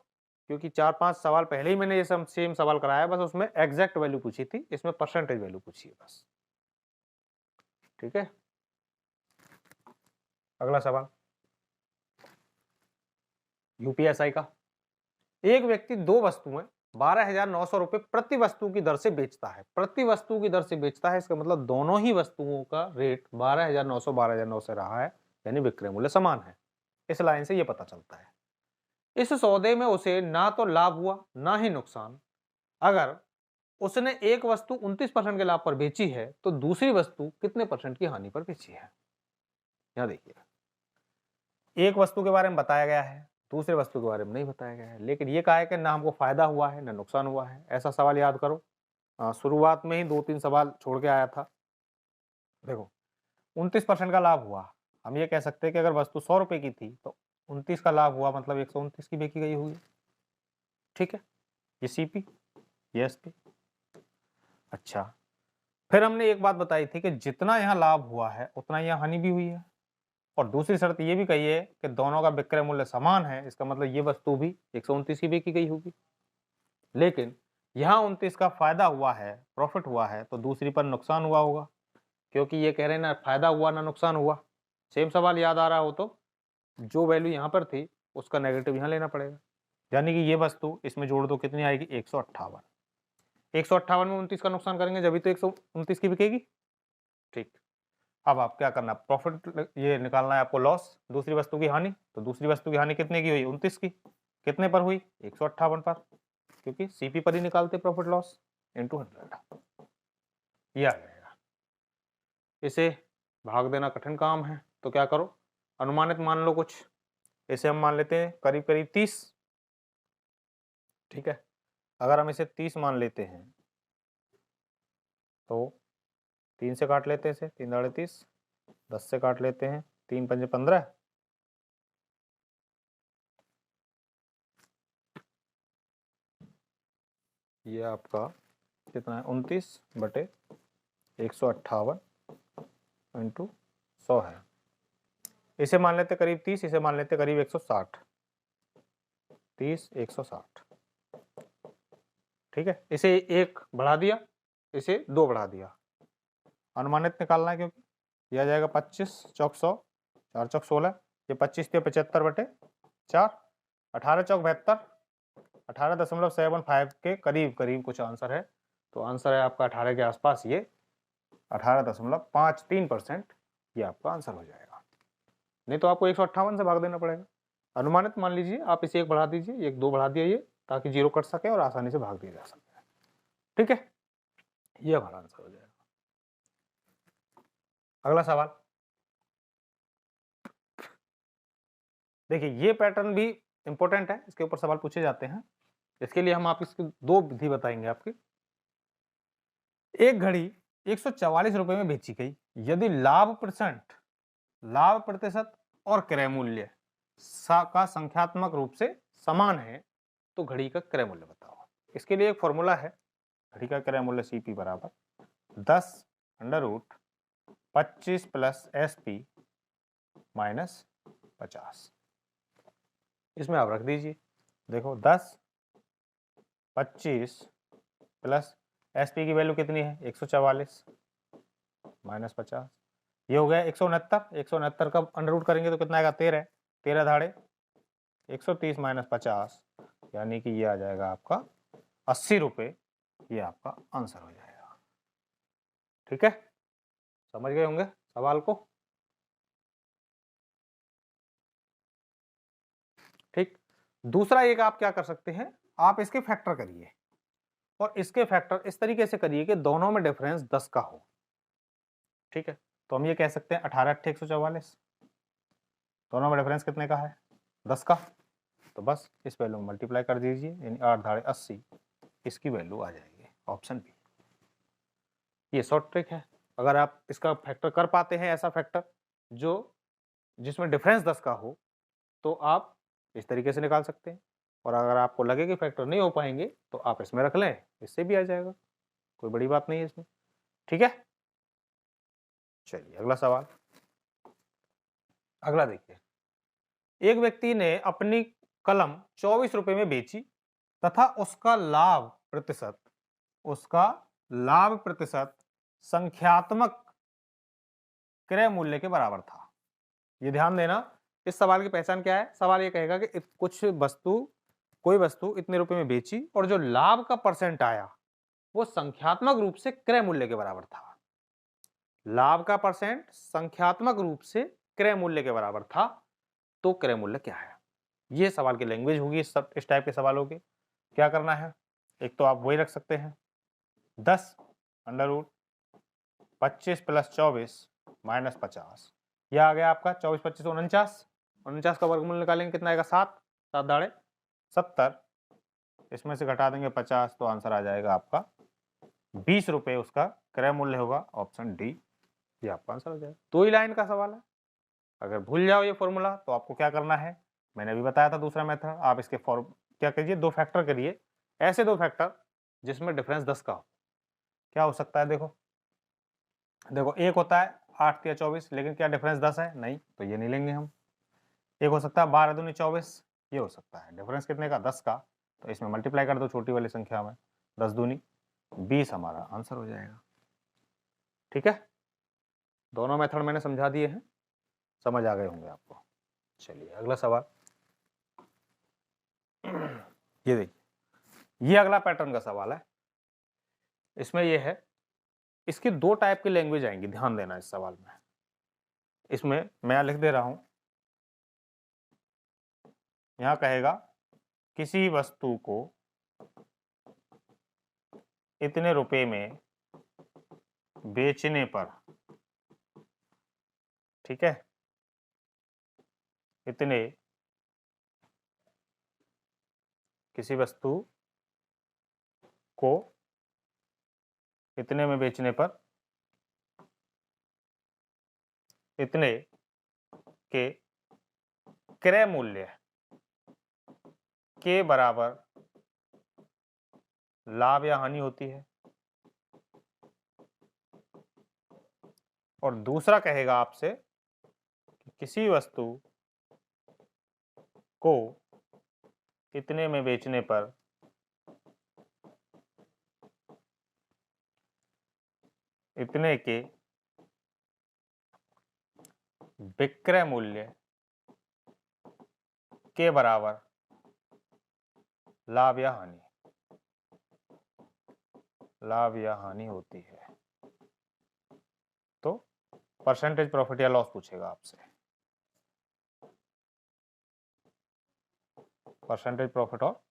क्योंकि 4-5 सवाल पहले ही मैंने ये सेम सवाल कराया, बस उसमें एग्जैक्ट वैल्यू पूछी थी, इसमें परसेंटेज वैल्यू पूछी है बस। ठीक है, अगला सवाल यूपीएसआई का। एक व्यक्ति दो वस्तुएं 12,900 रुपए प्रति वस्तु की दर से बेचता है। प्रति वस्तु की दर से बेचता है, इसका मतलब दोनों ही वस्तुओं का रेट 12,900 से रहा है, यानी विक्रय मूल्य समान है। इस लाइन से यह पता चलता है। इस सौदे में उसे ना तो लाभ हुआ ना ही नुकसान। अगर उसने एक वस्तु 29% के लाभ पर बेची है तो दूसरी वस्तु कितने परसेंट की हानि पर बेची है। यहां देखिए, एक वस्तु के बारे में बताया गया है, दूसरे वस्तु के बारे में नहीं बताया गया है, लेकिन ये कहा है कि ना हमको फायदा हुआ है ना नुकसान हुआ है। ऐसा सवाल याद करो, शुरुआत में ही 2-3 सवाल छोड़ के आया था। देखो 29% का लाभ हुआ, हम ये कह सकते हैं कि अगर वस्तु 100 रुपए की थी तो 29 का लाभ हुआ, मतलब 129 की बेची गई होगी। ठीक है, ये सीपी, ये एसपी। अच्छा, फिर हमने एक बात बताई थी कि जितना यहाँ लाभ हुआ है उतना यहाँ हानि भी हुई है, और दूसरी शर्त ये भी कही है कि दोनों का विक्रय मूल्य समान है, इसका मतलब ये वस्तु भी 129 की बेची गई होगी। लेकिन यहाँ 29 का फायदा हुआ है, प्रॉफिट हुआ है, तो दूसरी पर नुकसान हुआ होगा, क्योंकि ये कह रहे हैं ना फायदा हुआ ना नुकसान हुआ। सेम सवाल याद आ रहा हो तो जो वैल्य29 यहाँ पर थी उसका नेगेटिव यहाँ लेना पड़ेगा, यानी कि ये वस्तु इसमें जोड़ दो कितनी आएगी 158। 158 में 29 का नुकसान करेंगे जब तो 129 की बिकेगी। ठीक, अब आप क्या करना, प्रॉफिट ये निकालना है आपको, लॉस दूसरी वस्तु की हानि। तो दूसरी वस्तु की हानि कितने की हुई 29 की, कितने पर हुई 158 पर, क्योंकि सीपी पर ही निकालते प्रॉफिट लॉस इनटू 100। ये आ जाएगा। इसे भाग देना कठिन काम है, तो क्या करो, अनुमानित मान लो कुछ, इसे हम मान लेते हैं करीब करीब 30। ठीक है, अगर हम इसे 30 मान लेते हैं तो 3 से काट लेते हैं इसे, 3 दाड़े 30, 10 से काट लेते हैं, 3 पंजे 15, ये आपका कितना है 29 बटे 158 इंटू 100 है। इसे मान लेते करीब 30, इसे मान लेते करीब 160, 30 160। ठीक है, इसे 1 बढ़ा दिया, इसे 2 बढ़ा दिया, अनुमानित निकालना है, क्योंकि यह आ जाएगा 25 चौक 100, 4 चौक 16, ये 25 थे 75 बटे 4, 18 चौक 72, 18.75 के करीब करीब कुछ आंसर है, तो आंसर है आपका 18 के आसपास, ये 18.53%, ये आपका आंसर हो जाएगा। नहीं तो आपको 158 से भाग देना पड़ेगा। अनुमानित मान लीजिए, आप इसे 1 बढ़ा दीजिए, 1 2 बढ़ा दिया ये, ताकि 0 कट सके और आसानी से भाग दिया जा सके। ठीक है, ये हमारा आंसर हो जाएगा। अगला सवाल देखिए, ये पैटर्न भी इंपॉर्टेंट है, इसके ऊपर सवाल पूछे जाते हैं। इसके लिए हम आप इसकी 2 विधि बताएंगे आपकी। एक घड़ी 144 रुपए में बेची गई, यदि लाभ प्रतिशत और क्रय मूल्य का संख्यात्मक रूप से समान है तो घड़ी का क्रय मूल्य बताओ। इसके लिए एक फॉर्मूला है, घड़ी का क्रय मूल्य CP बराबर 10 √ 25 + SP - 50। इसमें आप रख दीजिए, देखो 10 25 प्लस SP की वैल्यू कितनी है 144 - 50, ये हो गया 169। 169 का अंडर रूट करेंगे तो कितना आएगा 13, 13 धाड़े 130 - 50, यानी कि ये आ जाएगा आपका 80 रुपये। ये आपका आंसर हो जाएगा। ठीक है, समझ गए होंगे सवाल को। ठीक, दूसरा एक आप क्या कर सकते हैं, आप इसके फैक्टर करिए और इसके फैक्टर इस तरीके से करिए कि दोनों में डिफरेंस 10 का हो। ठीक है, तो हम ये कह सकते हैं 18 × 144, दोनों में डिफरेंस कितने का है 10 का, तो बस इस वैल्यू में मल्टीप्लाई कर दीजिए, यानी 8 धाड़े 80, इसकी वैल्यू आ जाएगी ऑप्शन बी। ये शॉर्ट ट्रिक है। अगर आप इसका फैक्टर कर पाते हैं, ऐसा फैक्टर जिसमें डिफरेंस 10 का हो, तो आप इस तरीके से निकाल सकते हैं। और अगर आपको लगे कि फैक्टर नहीं हो पाएंगे तो आप इसमें रख लें, इससे भी आ जाएगा, कोई बड़ी बात नहीं है इसमें। ठीक है, चलिए अगला सवाल। अगला देखिए, एक व्यक्ति ने अपनी कलम 24 रुपए में बेची तथा उसका लाभ प्रतिशत संख्यात्मक क्रय मूल्य के बराबर था। ये ध्यान देना, इस सवाल की पहचान क्या है। सवाल ये कहेगा कि कोई वस्तु इतने रुपए में बेची और जो लाभ का परसेंट आया वो संख्यात्मक रूप से क्रय मूल्य के बराबर था। लाभ का परसेंट संख्यात्मक रूप से क्रय मूल्य के बराबर था, तो क्रय मूल्य क्या है। ये सवाल की लैंग्वेज होगी इस टाइप के सवालों के। क्या करना है, एक तो आप वही रख सकते हैं 10 √ 25 + 24 - 50। यह आ गया आपका 24 25 49, 49 का वर्गमूल निकालेंगे कितना आएगा 7, 7 दाड़े 70, इसमें से घटा देंगे 50, तो आंसर आ जाएगा आपका 20 रुपये, उसका क्रय मूल्य होगा ऑप्शन डी। ये आपका आंसर हो जाएगा। 2 ही लाइन का सवाल है, अगर भूल जाओ ये फॉर्मूला तो आपको क्या करना है, मैंने अभी बताया था दूसरा मेथड। आप इसके क्या करिए, 2 फैक्टर करिए, ऐसे 2 फैक्टर जिसमें डिफरेंस 10 का हो। क्या हो सकता है, देखो एक होता है 8 या 24, लेकिन क्या डिफरेंस 10 है, नहीं, तो ये नहीं लेंगे हम। एक हो सकता है 12 दूनी 24, ये हो सकता है डिफरेंस कितने का 10 का, तो इसमें मल्टीप्लाई कर दो छोटी वाली संख्या में, 10 दूनी 20 हमारा आंसर हो जाएगा। ठीक है, दोनों मेथड मैंने समझा दिए हैं, समझ आ गए होंगे आपको। चलिए अगला सवाल। ये देखिए, ये अगला पैटर्न का सवाल है। इसमें ये है, इसकी 2 टाइप की लैंग्वेज आएंगी, ध्यान देना इस सवाल में। इसमें मैं लिख दे रहा हूं, यहां कहेगा किसी वस्तु को इतने रुपए में बेचने पर, ठीक है, किसी वस्तु को इतने में बेचने पर इतने के क्रय मूल्य के बराबर लाभ या हानि होती है। और दूसरा कहेगा आपसे कि किसी वस्तु को इतने में बेचने पर इतने के विक्रय मूल्य के बराबर लाभ या हानि होती है। तो परसेंटेज प्रॉफिट या लॉस पूछेगा आपसे, परसेंटेज प्रॉफिट और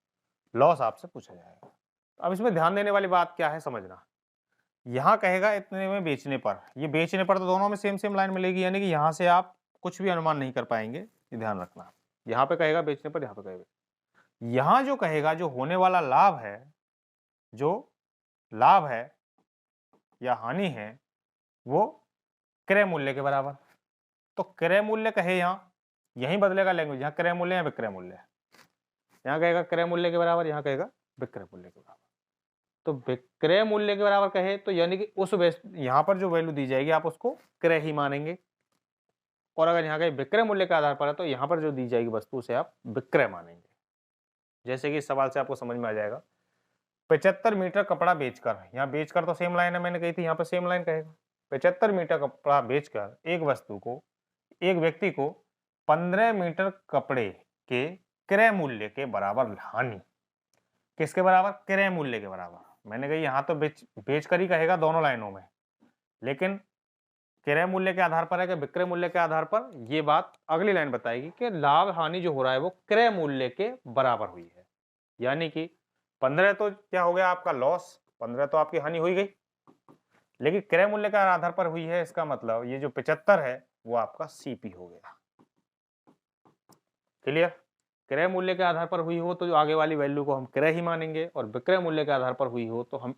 लॉस आपसे पूछा जाएगा। अब इसमें ध्यान देने वाली बात क्या है समझना, यहां कहेगा इतने में बेचने पर, ये बेचने पर तो दोनों में सेम लाइन मिलेगी, यानी कि यहां से आप कुछ भी अनुमान नहीं कर पाएंगे, ये ध्यान रखना। यहां पे कहेगा बेचने पर, यहां पे कहेगा, यहां जो कहेगा जो होने वाला लाभ है, जो लाभ है या हानि है, वो क्रय मूल्य के बराबर। तो क्रय मूल्य कहे यहां यही बदलेगा लैंग्वेज, यहाँ क्रय मूल्य या विक्रय मूल्य, यहाँ कहेगा क्रय मूल्य के बराबर, यहाँ कहेगा विक्रय मूल्य के बराबर। तो विक्रय मूल्य के बराबर कहे तो यानी कि उस यहाँ पर जो वैल्यू दी जाएगी आप उसको क्रय ही मानेंगे, और अगर यहाँ कहीं विक्रय मूल्य के आधार पर है तो यहाँ पर जो दी जाएगी वस्तु से आप विक्रय मानेंगे। जैसे कि इस सवाल से आपको समझ में आ जाएगा, 75 मीटर कपड़ा बेचकर, यहाँ बेचकर तो सेम लाइन है मैंने कही थी, यहाँ पर सेम लाइन कहेगा, 75 मीटर कपड़ा बेचकर एक वस्तु को, एक व्यक्ति को 15 मीटर कपड़े के क्रय मूल्य के बराबर हानि। किसके बराबर? क्रय मूल्य के बराबर। मैंने कही यहाँ तो बेच कर ही कहेगा दोनों लाइनों में, लेकिन क्रय मूल्य के आधार पर है कि विक्रय मूल्य के आधार पर, ये बात अगली लाइन बताएगी कि लाभ हानि जो हो रहा है वो क्रय मूल्य के बराबर हुई है। यानी कि 15 तो क्या हो गया आपका लॉस, 15 तो आपकी हानि हुई गई, लेकिन क्रय मूल्य के आधार पर हुई है, इसका मतलब ये जो 75 है वो आपका सीपी हो गया। क्लियर? क्रय मूल्य के आधार पर हुई हो तो जो आगे वाली वैल्यू को हम क्रय ही मानेंगे, और विक्रय मूल्य के आधार पर हुई हो तो हम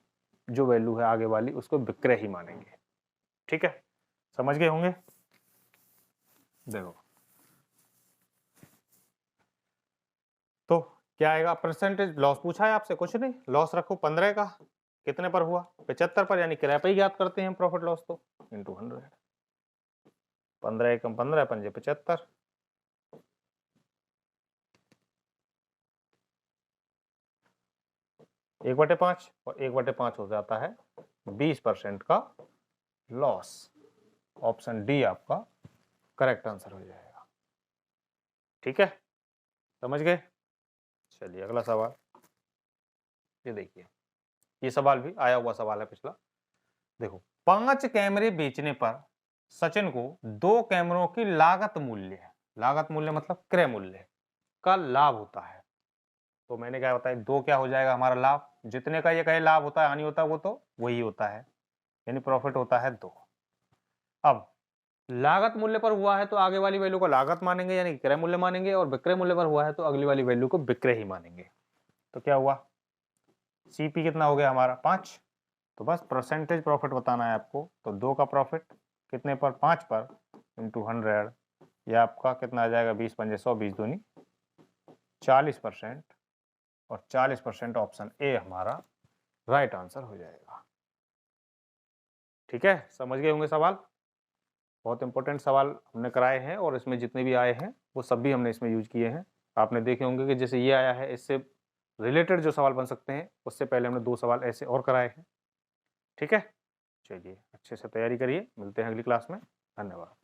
जो वैल्यू है आगे वाली उसको विक्रय ही मानेंगे। ठीक है, समझ गए होंगे? देखो तो क्या आएगा, परसेंटेज लॉस पूछा है आपसे, कुछ नहीं, लॉस रखो 15 का, कितने पर हुआ? 75 पर, यानी किराए पर ही ज्ञात करते हैं प्रॉफिट लॉस, तो इंटू 100, 15 एकम 15, पंजे 75, एक बटे 5, और 1/5 हो जाता है 20% का लॉस। ऑप्शन डी आपका करेक्ट आंसर हो जाएगा। ठीक है, समझ गए? चलिए अगला सवाल, ये देखिए, ये सवाल भी आया हुआ सवाल है पिछला। देखो, 5 कैमरे बेचने पर सचिन को 2 कैमरों की लागत मूल्य मतलब क्रय मूल्य का लाभ होता है। तो मैंने क्या बताया, 2 क्या हो जाएगा हमारा लाभ, जितने का ये कहे लाभ होता है हानि होता है वो तो वही होता है, यानी प्रॉफिट होता है 2। अब लागत मूल्य पर हुआ है तो आगे वाली वैल्यू को लागत मानेंगे यानी क्रय मूल्य मानेंगे, और विक्रय मूल्य पर हुआ है तो अगली वाली वैल्यू को विक्रय ही मानेंगे। तो क्या हुआ, सीपी कितना हो गया हमारा 5। तो बस परसेंटेज प्रॉफिट बताना है आपको, तो 2 का प्रॉफिट कितने पर, 5 पर, इंटू 100, ये आपका कितना आ जाएगा, 20 पंजे 100, 20 दूनी 40%, और 40% ऑप्शन ए हमारा राइट आंसर हो जाएगा। ठीक है, समझ गए होंगे सवाल? बहुत इंपॉर्टेंट सवाल हमने कराए हैं, और इसमें जितने भी आए हैं वो सब भी हमने इसमें यूज किए हैं। आपने देखे होंगे कि जैसे ये आया है, इससे रिलेटेड जो सवाल बन सकते हैं उससे पहले हमने 2 सवाल ऐसे और कराए हैं। ठीक है, चलिए अच्छे से तैयारी करिए, मिलते हैं अगली क्लास में, धन्यवाद।